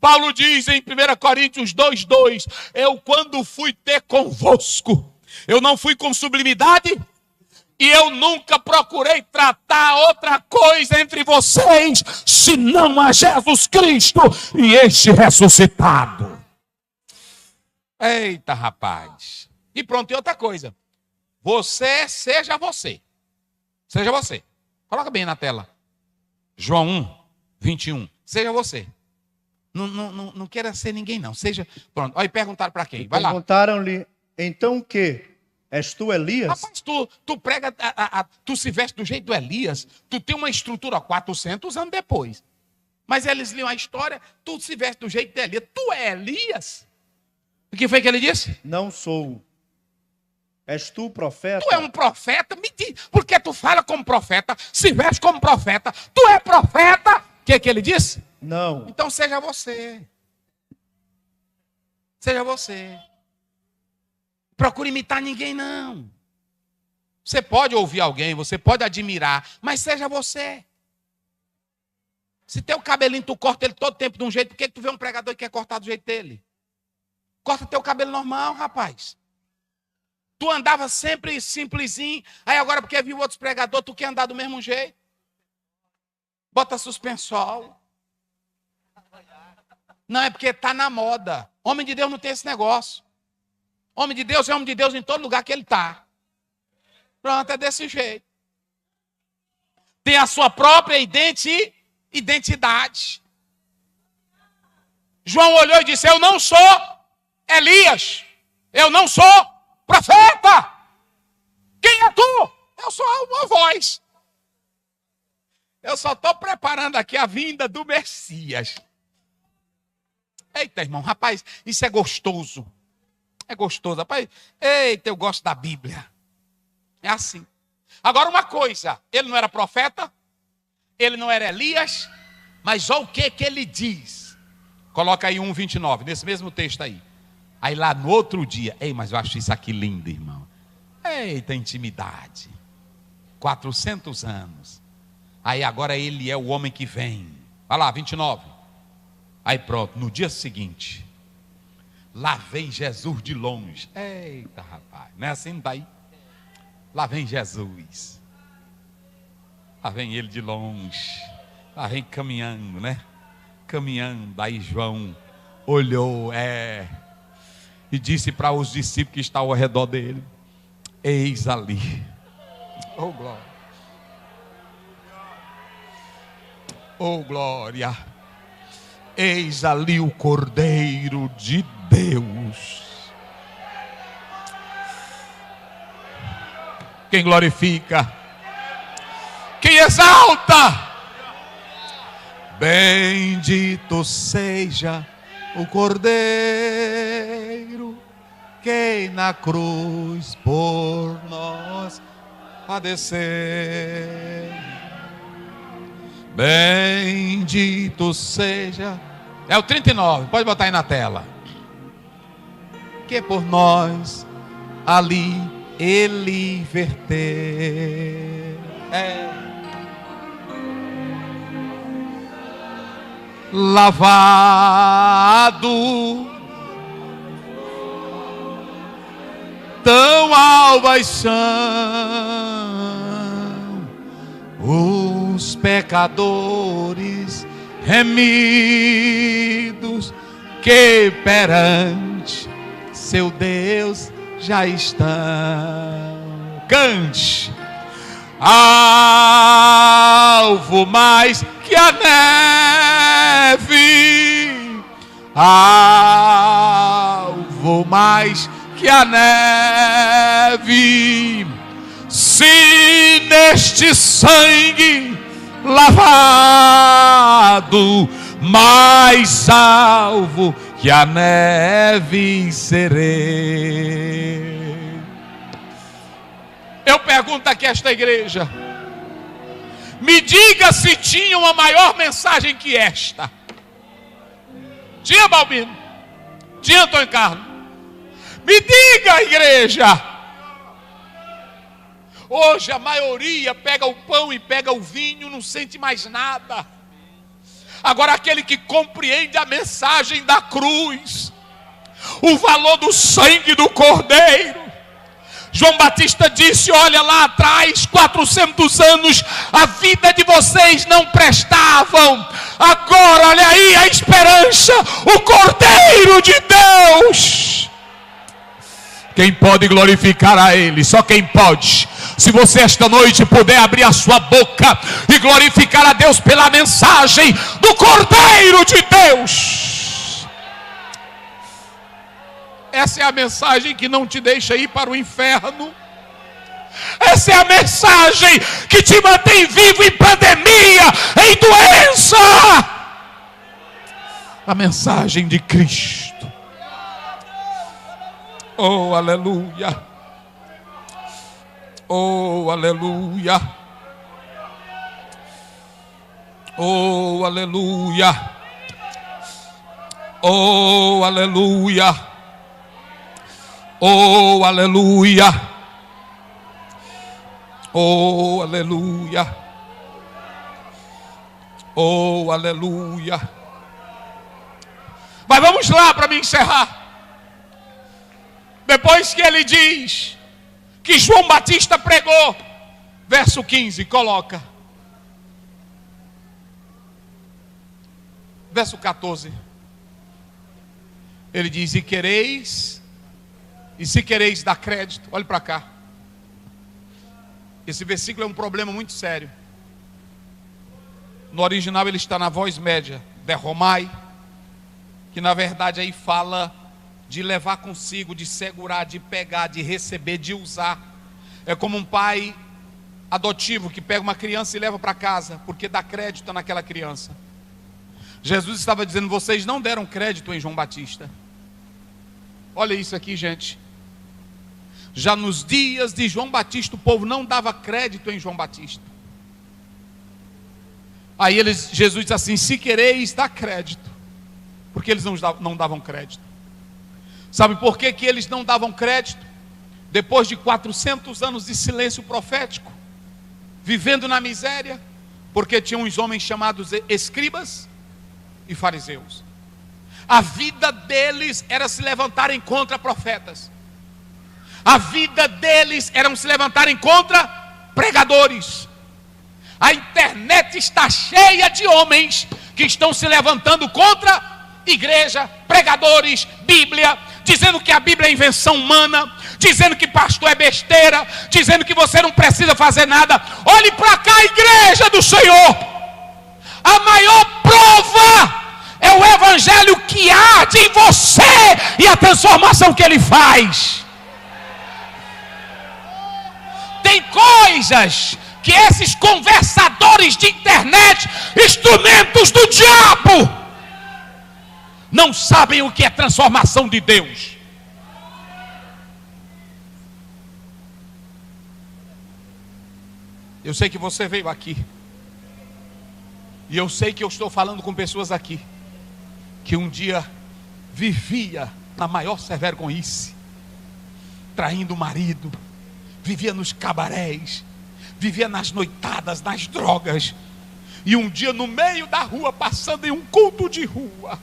Paulo diz em 1 Coríntios 2:2, eu quando fui ter convosco, eu não fui com sublimidade, e eu nunca procurei tratar outra coisa entre vocês, senão a Jesus Cristo e este ressuscitado. Eita, rapaz. E pronto, e outra coisa. Você, seja você. Seja você. Coloca bem na tela. João 1:21. Seja você. Não queira ser ninguém, não. Seja. Pronto. Aí perguntaram para quem? Vai lá. Perguntaram-lhe, então o que? És tu Elias? Rapaz, tu prega, tu se veste do jeito do Elias, tu tem uma estrutura 400 anos depois. Mas eles liam a história, tu se veste do jeito de Elias. Tu é Elias? O que foi que ele disse? Não sou. És tu profeta? Tu é um profeta? Me diz, porque tu fala como profeta, se veste como profeta, tu é profeta? O que ele disse? Não. Então seja você. Seja você. Procure imitar ninguém, não. Você pode ouvir alguém, você pode admirar, mas seja você. Se teu cabelinho tu corta ele todo tempo de um jeito, por que tu vê um pregador e quer cortar do jeito dele? Corta teu cabelo normal, rapaz. Tu andava sempre simplesinho, aí agora porque viu outros pregadores, tu quer andar do mesmo jeito. Bota suspensol. Não, é porque está na moda. Homem de Deus não tem esse negócio. Homem de Deus é homem de Deus em todo lugar que ele está. Pronto, é desse jeito. Tem a sua própria identidade. João olhou e disse, eu não sou Elias. Eu não sou profeta. Quem é tu? Eu sou uma voz. Eu só estou preparando aqui a vinda do Messias. Eita, irmão, rapaz, isso é gostoso. É gostoso, rapaz. Eita, eu gosto da Bíblia. É assim. Agora uma coisa, ele não era profeta, ele não era Elias, mas olha o que ele diz. Coloca aí 1:29, nesse mesmo texto aí. Aí lá no outro dia, ei, mas eu acho isso aqui lindo, irmão. Eita, intimidade. 400 anos. Aí agora ele é o homem que vem. Vai lá, 29. Aí pronto, no dia seguinte, lá vem Jesus de longe. Eita, rapaz, não é assim daí? Lá vem Jesus. Lá vem ele de longe. Lá vem caminhando, né? Caminhando. Aí João olhou, e disse para os discípulos que estavam ao redor dele: eis ali. Oh, glória. Oh, glória. Eis ali o Cordeiro de Deus. Quem glorifica, quem exalta. Bendito seja o Cordeiro que na cruz por nós padeceu. Bendito seja. É o 39, pode botar aí na tela. Que por nós ali ele verteu. Lavado tão albas são os pecadores remidos que perante seu Deus já estão. Cante. Alvo mais que a neve, alvo mais que a neve, se neste sangue lavado, mais salvo que a neve serei. Eu pergunto aqui a esta igreja, me diga se tinha uma maior mensagem que esta. Tinha, Balbino? Tinha, Antônio Carlos? Me diga, igreja. Hoje a maioria pega o pão e pega o vinho, não sente mais nada. Agora aquele que compreende a mensagem da cruz, o valor do sangue do Cordeiro. João Batista disse, olha lá atrás, 400 anos, a vida de vocês não prestavam. Agora, olha aí a esperança, o Cordeiro de Deus. Quem pode glorificar a Ele? Só quem pode. Se você esta noite puder abrir a sua boca e glorificar a Deus pela mensagem do Cordeiro de Deus. Essa é a mensagem que não te deixa ir para o inferno. Essa é a mensagem que te mantém vivo em pandemia, em doença. A mensagem de Cristo. Oh, aleluia. Oh, aleluia. Oh, aleluia. Oh, aleluia. Oh, aleluia. Oh, aleluia. Oh, aleluia. Mas vamos lá para me encerrar. Depois que ele diz que João Batista pregou, verso 15, coloca. Verso 14. Ele diz: e se quereis dar crédito, olhe para cá. Esse versículo é um problema muito sério. No original ele está na voz média, derromai, que na verdade aí fala de levar consigo, de segurar, de pegar, de receber, de usar. É como um pai adotivo que pega uma criança e leva para casa, porque dá crédito naquela criança. Jesus estava dizendo: vocês não deram crédito em João Batista. Olha isso aqui, gente. Já nos dias de João Batista, o povo não dava crédito em João Batista. Aí Jesus diz assim: se quereis dar crédito, porque eles não davam crédito. Sabe por que eles não davam crédito? Depois de 400 anos de silêncio profético, vivendo na miséria, porque tinham uns homens chamados escribas e fariseus. A vida deles era se levantarem contra profetas. A vida deles era se levantarem contra pregadores. A internet está cheia de homens que estão se levantando contra igreja, pregadores, Bíblia, dizendo que a Bíblia é invenção humana, dizendo que pastor é besteira, dizendo que você não precisa fazer nada. Olhe para cá, igreja do Senhor. A maior prova é o evangelho que arde em você e a transformação que ele faz. Tem coisas que esses conversadores de internet, instrumentos do diabo, não sabem o que é transformação de Deus. Eu sei que você veio aqui, e eu sei que eu estou falando com pessoas aqui que um dia vivia na maior vergonhice, traindo o marido, vivia nos cabarés, vivia nas noitadas, nas drogas, e um dia no meio da rua, passando em um culto de rua,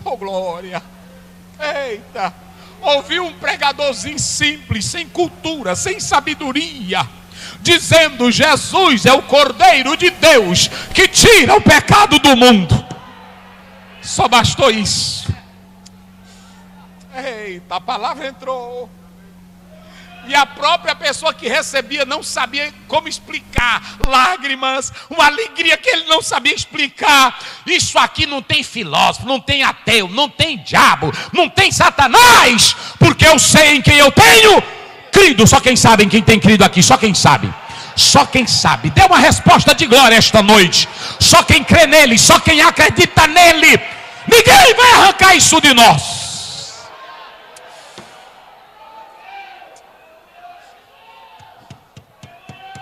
oh glória, eita, ouvi um pregadorzinho simples, sem cultura, sem sabedoria, dizendo: Jesus é o Cordeiro de Deus que tira o pecado do mundo. Só bastou isso. Eita, a palavra entrou. E a própria pessoa que recebia não sabia como explicar. Lágrimas, uma alegria que ele não sabia explicar. Isso aqui não tem filósofo, não tem ateu, não tem diabo, não tem Satanás, porque eu sei em quem eu tenho crido. Só quem sabe em quem tem crido aqui, só quem sabe. Só quem sabe. Dê uma resposta de glória esta noite. Só quem crê nele, só quem acredita nele. Ninguém vai arrancar isso de nós.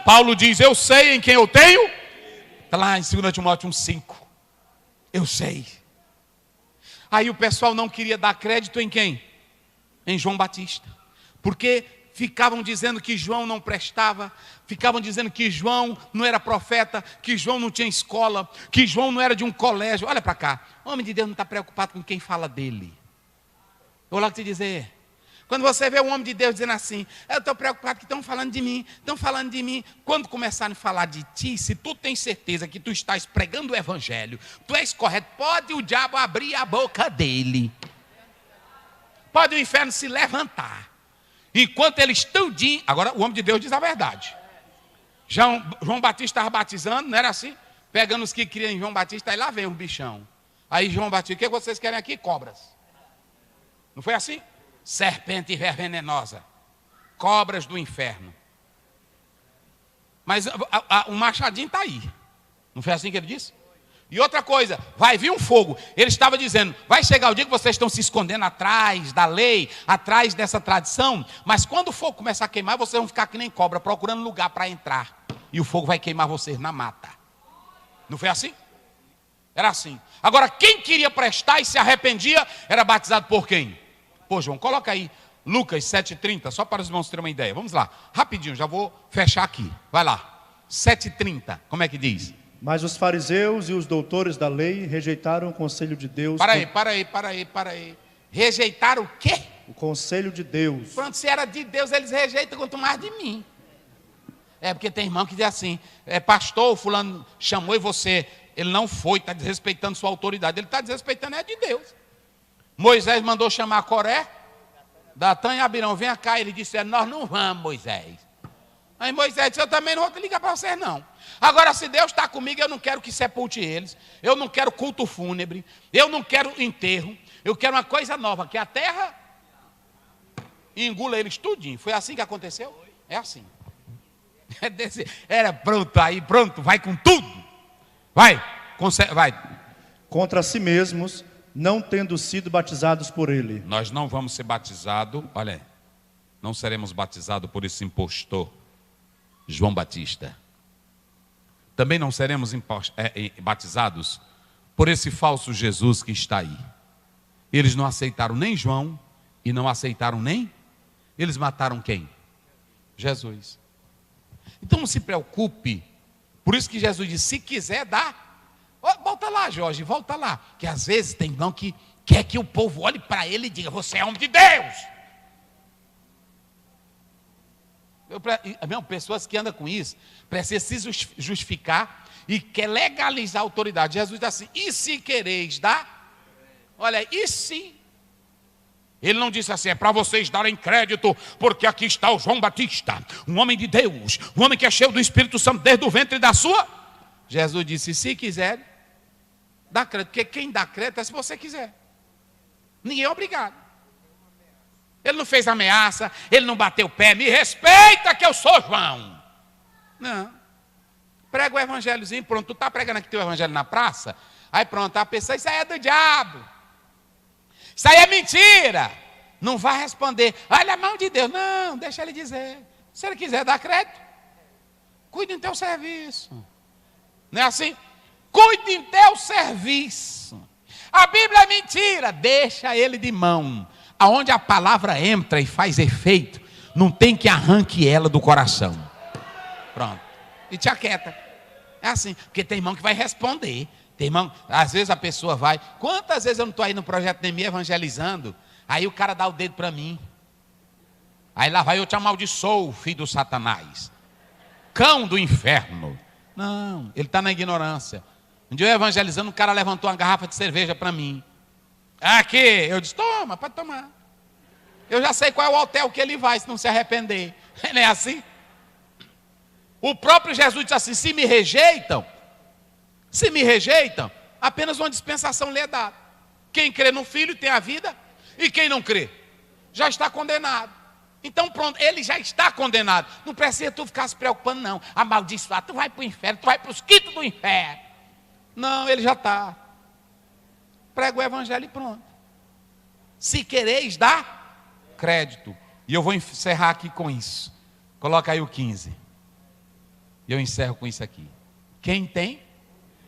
Paulo diz: eu sei em quem eu tenho. Está lá em 2 Timóteo 1,5. Eu sei. Aí o pessoal não queria dar crédito em quem? Em João Batista. Porque ficavam dizendo que João não prestava, ficavam dizendo que João não era profeta, que João não tinha escola, que João não era de um colégio. Olha para cá, o homem de Deus não está preocupado com quem fala dele. Eu vou logo te dizer, quando você vê um homem de Deus dizendo assim: eu estou preocupado que estão falando de mim, estão falando de mim. Quando começarem a falar de ti, se tu tens certeza que tu estás pregando o evangelho, tu és correto, pode o diabo abrir a boca dele, pode o inferno se levantar. Enquanto eles estão de... Agora o homem de Deus diz a verdade. João Batista estava batizando, não era assim? Pegando os que criam em João Batista, aí lá vem o bichão. Aí João Batista: o que vocês querem aqui? Cobras. Não foi assim? serpente venenosa, cobras do inferno. Mas o machadinho está aí. Não foi assim que ele disse? E outra coisa, vai vir um fogo. Ele estava dizendo, vai chegar o dia que vocês estão se escondendo atrás da lei, atrás dessa tradição, mas quando o fogo começar a queimar, vocês vão ficar que nem cobra, procurando lugar para entrar. E o fogo vai queimar vocês na mata. Não foi assim? Era assim. Agora, quem queria prestar e se arrependia, era batizado por quem? Pô, João, coloca aí Lucas 7,30, só para os irmãos terem uma ideia. Vamos lá, rapidinho, já vou fechar aqui. Vai lá, 7,30, como é que diz? Mas os fariseus e os doutores da lei rejeitaram o conselho de Deus. Para aí. Rejeitaram o quê? O conselho de Deus. Pronto, se era de Deus, eles rejeitam, quanto mais de mim. É porque tem irmão que diz assim, pastor, fulano chamou e você, ele não foi, está desrespeitando sua autoridade. Ele está desrespeitando, é de Deus. Moisés mandou chamar Coré, Datã e Abirão, vem cá. Ele disse, nós não vamos, Moisés. Aí Moisés disse, eu também não vou ligar para vocês não. Agora, se Deus está comigo, eu não quero que sepulte eles, eu não quero culto fúnebre, eu não quero enterro, eu quero uma coisa nova, que a terra engula eles tudinho. Foi assim que aconteceu? É assim. Era pronto aí, pronto, vai com tudo. Vai. Contra si mesmos, não tendo sido batizados por ele. Nós não vamos ser batizados, olha, não seremos batizados por esse impostor, João Batista. Também não seremos batizados por esse falso Jesus que está aí. Eles não aceitaram nem João e não aceitaram nem... Eles mataram quem? Jesus. Então não se preocupe. Por isso que Jesus disse, se quiser dá. Volta lá, Jorge, volta lá. Que às vezes tem irmão que quer que o povo olhe para ele e diga, você é homem de Deus. Pessoas que andam com isso, precisam se justificar e quer legalizar a autoridade. Jesus diz assim, e se quereis dar? Olha, e se? Ele não disse assim, é para vocês darem crédito, porque aqui está o João Batista, um homem de Deus, um homem que é cheio do Espírito Santo desde o ventre da sua. Jesus disse, se quiser, dá crédito, porque quem dá crédito é se você quiser. Ninguém é obrigado. Ele não fez ameaça, ele não bateu o pé, me respeita que eu sou João. Não. Prega o evangelhozinho, pronto, tu está pregando aqui teu evangelho na praça, aí pronto, a pessoa, isso aí é do diabo. Isso aí é mentira. Não vai responder, olha a mão de Deus. Não, deixa ele dizer. Se ele quiser dar crédito, cuide do teu serviço. Não é assim? Cuide do teu serviço. A Bíblia é mentira, deixa ele de mão. Aonde a palavra entra e faz efeito, não tem que arranque ela do coração. Pronto. E te aquieta. É assim, porque tem irmão que vai responder. Tem irmão, às vezes a pessoa vai. Quantas vezes eu não estou aí no projeto Neemias evangelizando? Aí o cara dá o dedo para mim. Aí lá vai eu te amaldiçoo, filho do Satanás. Cão do inferno. Não, ele está na ignorância. Um dia eu evangelizando, o cara levantou uma garrafa de cerveja para mim. Aqui, eu disse, toma, pode tomar. Eu já sei qual é o hotel que ele vai, se não se arrepender. Não é assim? O próprio Jesus disse assim, se me rejeitam, apenas uma dispensação lhe é dada. Quem crê no Filho tem a vida, e quem não crê, já está condenado. Então pronto, ele já está condenado. Não precisa tu ficar se preocupando não. Amaldiçoado, tu vai para o inferno, tu vai para os quitos do inferno. Não, ele já está. Prega o evangelho e pronto. Se quereis dar crédito. E eu vou encerrar aqui com isso. Coloca aí o 15. E eu encerro com isso aqui. Quem tem?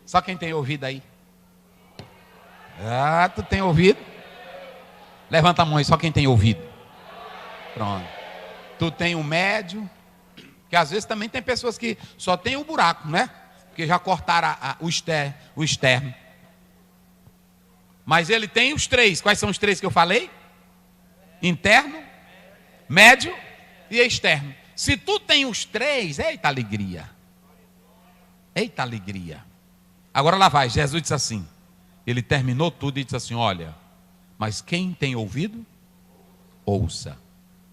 Só quem tem ouvido aí. Ah, tu tem ouvido? Levanta a mão aí, só quem tem ouvido. Pronto. Tu tem um médio. Que às vezes também tem pessoas que só tem o buraco, né? Porque já cortaram o externo. Mas ele tem os três. Quais são os três que eu falei? Interno, médio e externo. Se tu tem os três, eita alegria. Eita alegria. Agora lá vai, Jesus disse assim. Ele terminou tudo e disse assim, olha, mas quem tem ouvido, ouça.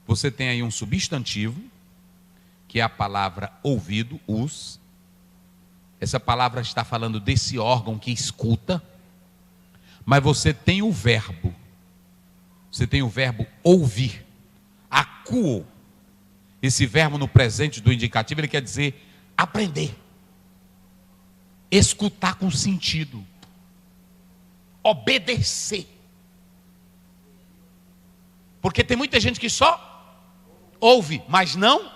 Você tem aí um substantivo, que é a palavra ouvido, us. Essa palavra está falando desse órgão que escuta. Mas você tem o verbo. Você tem o verbo ouvir. Akuo. Esse verbo no presente do indicativo, ele quer dizer aprender. Escutar com sentido. Obedecer. Porque tem muita gente que só ouve, mas não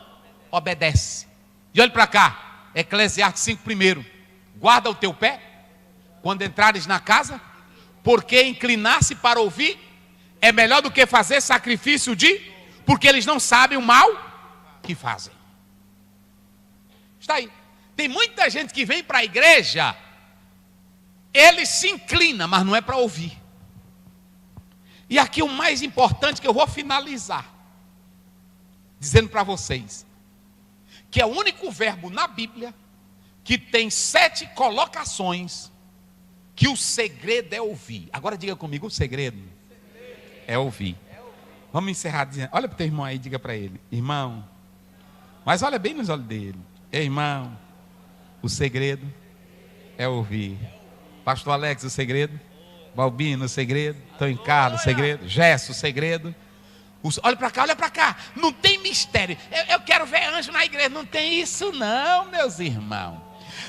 obedece. E olha para cá, Eclesiastes 5 primeiro. Guarda o teu pé quando entrares na casa, porque inclinar-se para ouvir é melhor do que fazer sacrifício porque eles não sabem o mal que fazem. Está aí. Tem muita gente que vem para a igreja, ele se inclina, mas não é para ouvir. E aqui o mais importante que eu vou finalizar, dizendo para vocês, que é o único verbo na Bíblia que tem 7 colocações, que o segredo é ouvir. Agora diga comigo, o segredo é ouvir. Vamos encerrar dizendo, olha para o teu irmão aí, diga para ele, irmão, mas olha bem nos olhos dele, irmão, o segredo é ouvir. Pastor Alex, o segredo. Balbino, o segredo. Tony Carlos, o segredo. Gesso, o segredo. Olha para cá. Não tem mistério. Eu quero ver anjo na igreja. Não tem isso não, meus irmãos.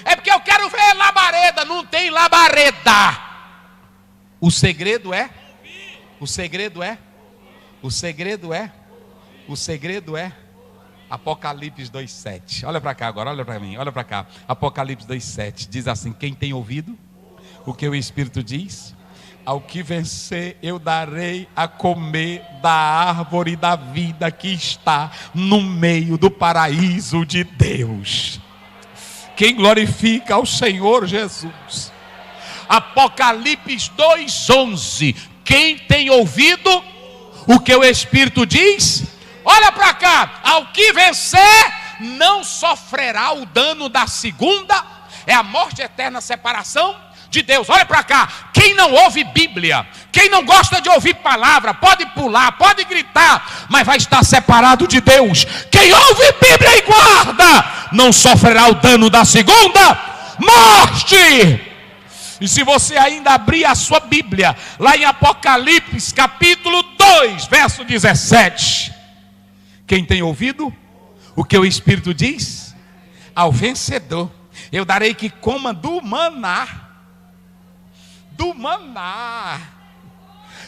É porque eu quero ver labareda. Não tem labareda. O segredo é. Apocalipse 2:7. Olha para cá agora, olha para mim, olha para cá. Apocalipse 2:7 diz assim: quem tem ouvido o que o Espírito diz, ao que vencer eu darei a comer da árvore da vida que está no meio do paraíso de Deus. Quem glorifica ao Senhor Jesus. Apocalipse 2:11. Quem tem ouvido o que o Espírito diz, olha para cá, ao que vencer não sofrerá o dano da segunda, é a morte eterna, separação de Deus. Olha para cá, quem não ouve Bíblia, quem não gosta de ouvir palavra, pode pular, pode gritar, mas vai estar separado de Deus. Quem ouve Bíblia e guarda, não sofrerá o dano da segunda morte. E se você ainda abrir a sua Bíblia, lá em Apocalipse capítulo 2, verso 17, quem tem ouvido o que o Espírito diz, ao vencedor eu darei que coma do maná. Do maná.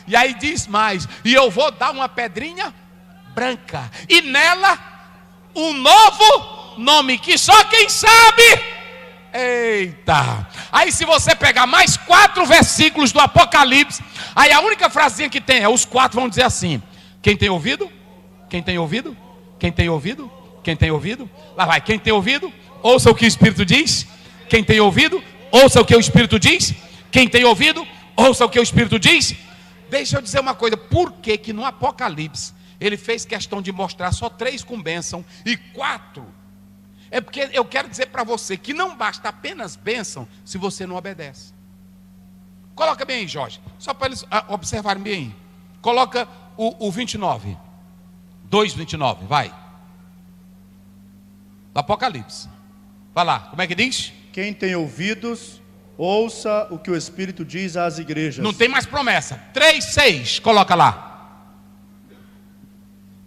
E aí diz mais: e eu vou dar uma pedrinha branca, e nela um novo nome, que só quem sabe. Eita. Aí se você pegar mais 4 versículos do Apocalipse, aí a única frasinha que tem é, os 4 vão dizer assim: quem tem ouvido? Quem tem ouvido? Quem tem ouvido? Quem tem ouvido? Lá vai, quem tem ouvido, ouça o que o Espírito diz. Quem tem ouvido, ouça o que o Espírito diz. Quem tem ouvido, ouça o que o Espírito diz. Deixa eu dizer uma coisa, por que que no Apocalipse ele fez questão de mostrar só 3 com bênção e 4? É porque eu quero dizer para você que não basta apenas bênção se você não obedece. Coloca bem aí, Jorge, só para eles observarem bem aí. Coloca o 29, 2:29, vai. Do Apocalipse. Vai lá, como é que diz? Quem tem ouvidos, ouça o que o Espírito diz às igrejas. Não tem mais promessa. 3:6, coloca lá.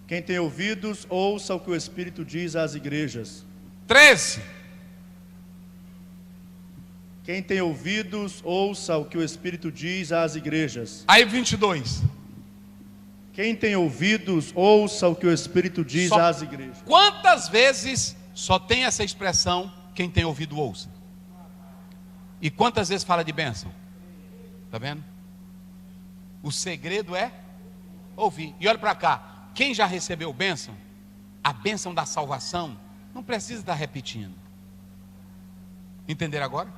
Quem tem ouvidos, ouça o que o Espírito diz às igrejas. 13. Quem tem ouvidos, ouça o que o Espírito diz às igrejas. Aí 22. Quem tem ouvidos, ouça o que o Espírito diz às igrejas. Quantas vezes só tem essa expressão, quem tem ouvido, ouça? E quantas vezes fala de bênção? Está vendo? O segredo é ouvir. E olha para cá, quem já recebeu bênção, a bênção da salvação, não precisa estar repetindo. Entenderam agora?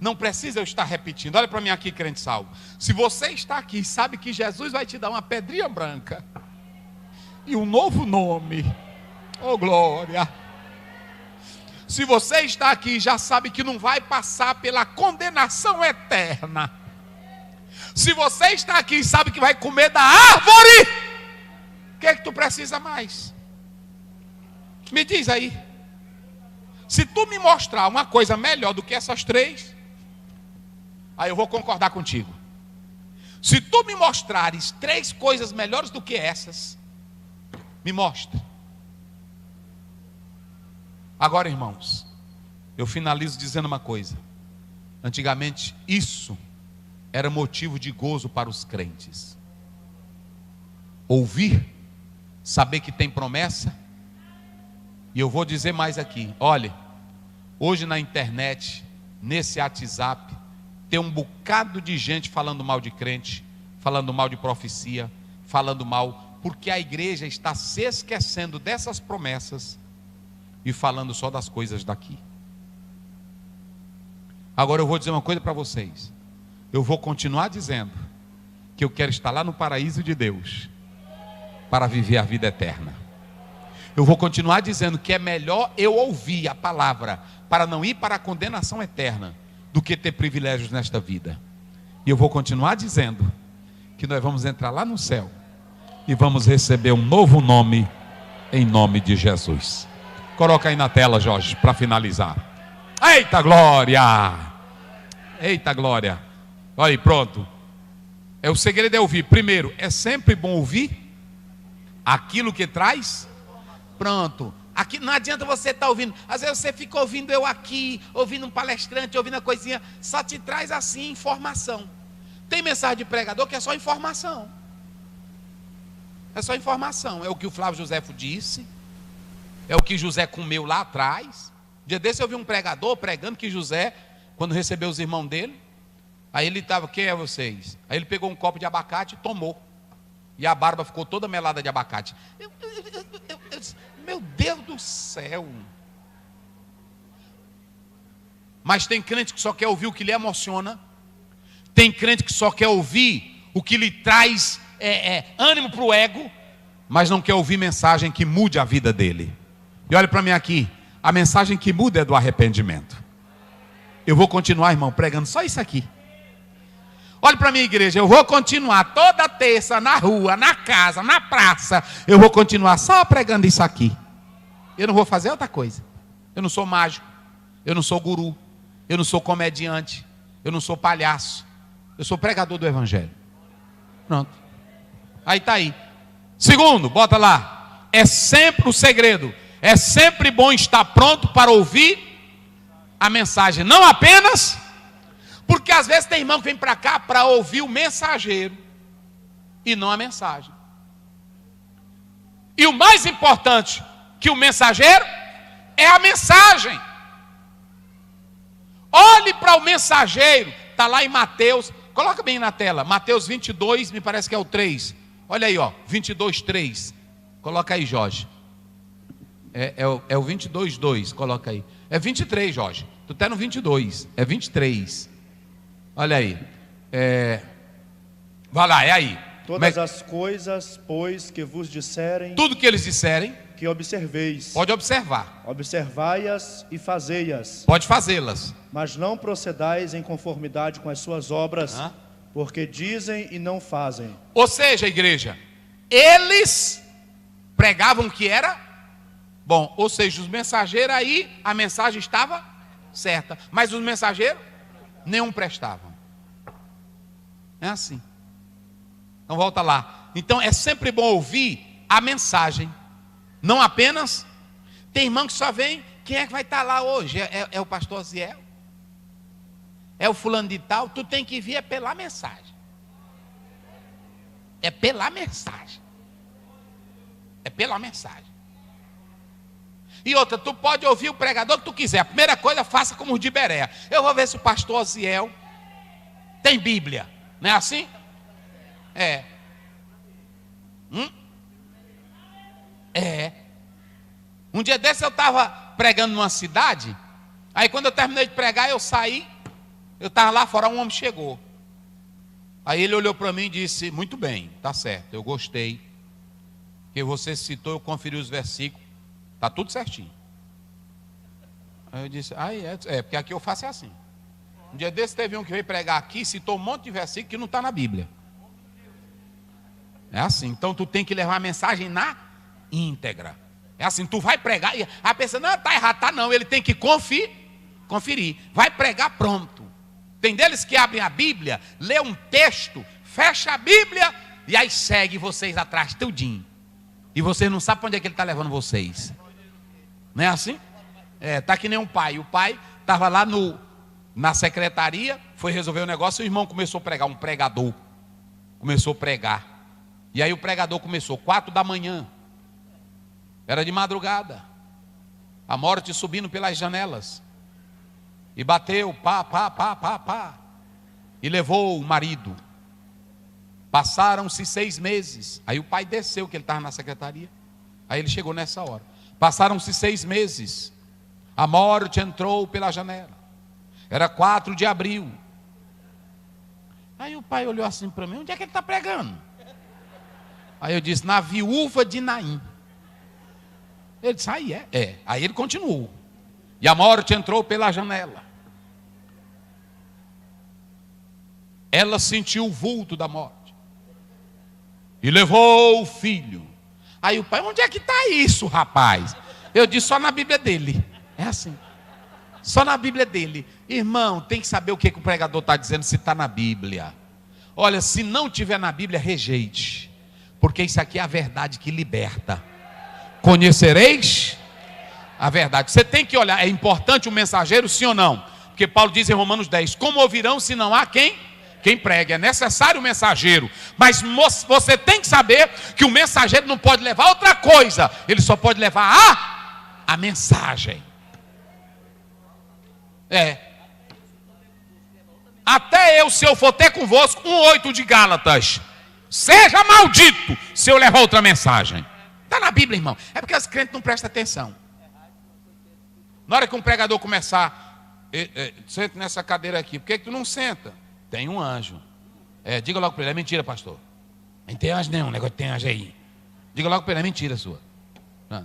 Não precisa eu estar repetindo. Olha para mim aqui, crente salvo. Se você está aqui e sabe que Jesus vai te dar uma pedrinha branca e um novo nome, oh glória. Se você está aqui e já sabe que não vai passar pela condenação eterna, se você está aqui e sabe que vai comer da árvore, o que é que tu precisa mais? Me diz aí. Se tu me mostrar uma coisa melhor do que essas 3, aí eu vou concordar contigo. Se tu me mostrares 3 coisas melhores do que essas, me mostra. Agora, irmãos, eu finalizo dizendo uma coisa. Antigamente, isso era motivo de gozo para os crentes. Ouvir, saber que tem promessa. E eu vou dizer mais aqui, olha, hoje na internet, nesse WhatsApp, tem um bocado de gente falando mal de crente, falando mal de profecia, falando mal, porque a igreja está se esquecendo dessas promessas e falando só das coisas daqui. Agora eu vou dizer uma coisa para vocês. Eu vou continuar dizendo que eu quero estar lá no paraíso de Deus para viver a vida eterna. Eu vou continuar dizendo que é melhor eu ouvir a palavra para não ir para a condenação eterna do que ter privilégios nesta vida. E eu vou continuar dizendo que nós vamos entrar lá no céu e vamos receber um novo nome em nome de Jesus. Coloca aí na tela, Jorge, para finalizar. Eita glória! Eita glória! Olha aí, pronto. O segredo é ouvir. Primeiro, é sempre bom ouvir aquilo que traz. Pronto. Aqui não adianta você estar ouvindo. Às vezes você fica ouvindo eu aqui, ouvindo um palestrante, ouvindo a coisinha, só te traz assim informação. Tem mensagem de pregador que é só informação. É só informação. É o que o Flávio Josefo disse. É o que José comeu lá atrás. Um dia desse eu vi um pregador pregando que José, quando recebeu os irmãos dele, aí ele estava, quem é vocês? Aí ele pegou um copo de abacate e tomou. E a barba ficou toda melada de abacate. Meu Deus do céu. Mas tem crente que só quer ouvir o que lhe emociona. Tem crente que só quer ouvir o que lhe traz ânimo para o ego, mas não quer ouvir mensagem que mude a vida dele. E olha para mim aqui, a mensagem que muda é do arrependimento. Eu vou continuar, irmão, pregando só isso aqui. Olha para mim, igreja, eu vou continuar toda terça na rua, na casa, na praça. Eu vou continuar só pregando isso aqui. Eu não vou fazer outra coisa. Eu não sou mágico, eu não sou guru, eu não sou comediante, eu não sou palhaço. Eu sou pregador do evangelho. Pronto. Aí está aí. Segundo, bota lá. É sempre o segredo. É sempre bom estar pronto para ouvir a mensagem. Não apenas, porque às vezes tem irmão que vem para cá para ouvir o mensageiro e não a mensagem. E o mais importante que o mensageiro é a mensagem. Olhe para o mensageiro. Está lá em Mateus. Coloca bem na tela. Mateus 22, me parece que é o 3. Olha aí, ó, 22, 3. Coloca aí, Jorge. É o 22, 2. Coloca aí. É 23, Jorge. Tu está no 22. É 23. Olha aí. Vai lá, é aí. Todas as coisas, pois, que vos disserem. Tudo que eles disserem. Que observeis. Pode observar. Observai-as e fazei-as. Pode fazê-las. Mas não procedais em conformidade com as suas obras, porque dizem e não fazem. Ou seja, igreja, eles pregavam que era bom. Ou seja, os mensageiros aí, a mensagem estava certa. Mas os mensageiros, nenhum prestavam. É assim. Então volta lá. Então é sempre bom ouvir a mensagem. Não apenas. Tem irmão que só vem. Quem é que vai estar lá hoje? É o pastor Ziel? É o fulano de tal? Tu tem que vir pela mensagem. É pela mensagem. É pela mensagem. E outra, tu pode ouvir o pregador que tu quiser. A primeira coisa, faça como os de Berea. Eu vou ver se o pastor Ziel tem Bíblia. Não é assim? É. Um dia desse eu estava pregando numa cidade. Aí quando eu terminei de pregar, eu saí. Eu estava lá fora, um homem chegou. Aí ele olhou para mim e disse: muito bem, tá certo, eu gostei. Que você citou, eu conferi os versículos. Está tudo certinho. Aí eu disse: porque aqui eu faço assim. Um dia desse teve um que veio pregar aqui, citou um monte de versículo que não está na Bíblia. É assim, então tu tem que levar a mensagem na íntegra. É assim, tu vai pregar e a pessoa, não, está errado, tá não, ele tem que conferir. Vai pregar pronto. Tem deles que abrem a Bíblia, lê um texto, fecha a Bíblia e aí segue vocês atrás, tudinho. E vocês não sabem para onde é que ele está levando vocês. Não é assim? Tá que nem um pai. O pai estava lá na secretaria, foi resolver o negócio, e o irmão começou a pregar, um pregador. Começou a pregar. E aí o pregador começou, 4 da manhã. Era de madrugada. A morte subindo pelas janelas. E bateu, pá. E levou o marido. Passaram-se 6 meses. Aí o pai desceu, que ele estava na secretaria. Aí ele chegou nessa hora. Passaram-se 6 meses. A morte entrou pela janela. Era 4 de abril. Aí o pai olhou assim para mim: onde é que ele está pregando? Aí eu disse: na viúva de Naim. Ele disse: aí é. Aí ele continuou. E a morte entrou pela janela. Ela sentiu o vulto da morte. E levou o filho. Aí o pai: onde é que está isso, rapaz? Eu disse: só na Bíblia dele. É assim. Só na Bíblia dele. Irmão, tem que saber o que o pregador está dizendo, se está na Bíblia. Olha, se não tiver na Bíblia, rejeite. Porque isso aqui é a verdade que liberta. Conhecereis a verdade. Você tem que olhar, é importante o mensageiro, sim ou não? Porque Paulo diz em Romanos 10, como ouvirão se não há quem pregue? É necessário o mensageiro. Mas você tem que saber que o mensageiro não pode levar outra coisa. Ele só pode levar a mensagem. Até eu, se eu for ter convosco, 1:8 de Gálatas, seja maldito se eu levar outra mensagem. Está na Bíblia, irmão. É porque os crentes não prestam atenção. Na hora que um pregador começar, senta nessa cadeira aqui. Por que tu não senta? Tem um anjo. Diga logo para ele: é mentira, pastor. Não tem anjo nenhum, negócio tem anjo aí. Diga logo para ele: é mentira sua. Não.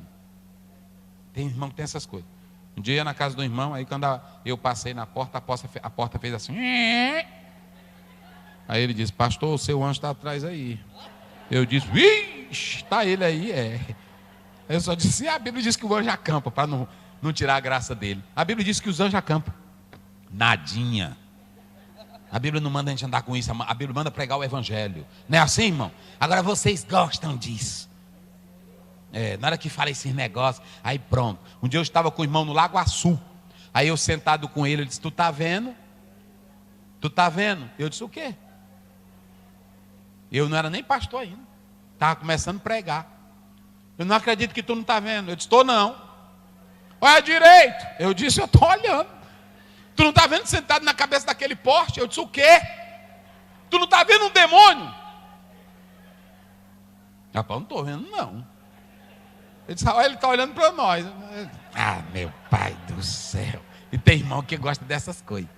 Tem irmão que tem essas coisas. Um dia eu ia na casa do irmão, aí quando eu passei na porta, a porta fez assim. Aí ele disse: pastor, o seu anjo está atrás aí. Eu disse: vixe, está ele aí, Eu só disse: a Bíblia diz que o anjo acampa, para não tirar a graça dele. A Bíblia diz que os anjos acampam. Nadinha. A Bíblia não manda a gente andar com isso, a Bíblia manda pregar o evangelho. Não é assim, irmão? Agora vocês gostam disso. Na hora que fala esses negócios, aí pronto. Um dia eu estava com o irmão no Lago Açu. Aí eu sentado com ele, ele disse: tu está vendo? Tu está vendo? Eu disse: o quê? Eu não era nem pastor ainda. Estava começando a pregar. Eu não acredito que tu não está vendo. Eu disse: estou não. Olha direito. Eu disse: eu estou olhando. Tu não está vendo sentado na cabeça daquele poste? Eu disse: o quê? Tu não está vendo um demônio? Rapaz, não estou vendo não. Ele disse: ele está olhando para nós. Ah, meu pai do céu. E tem irmão que gosta dessas coisas.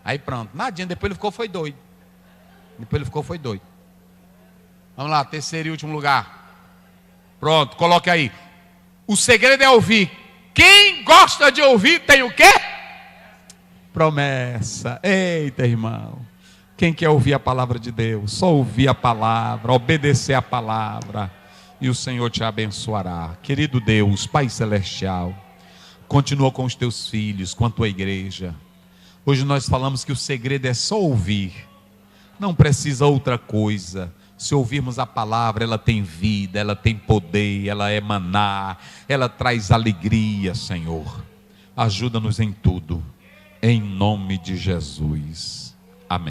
Aí pronto, nadinha, depois ele foi doido. Vamos lá, terceiro e último lugar. Pronto, coloque aí. O segredo é ouvir. Quem gosta de ouvir tem o quê? Promessa. Eita, irmão. Quem quer ouvir a palavra de Deus? Só ouvir a palavra, obedecer a palavra, e o Senhor te abençoará. Querido Deus, Pai Celestial, continua com os teus filhos, com a tua igreja. Hoje nós falamos que o segredo é só ouvir. Não precisa outra coisa. Se ouvirmos a palavra, ela tem vida, ela tem poder, ela é maná, ela traz alegria, Senhor. Ajuda-nos em tudo, em nome de Jesus.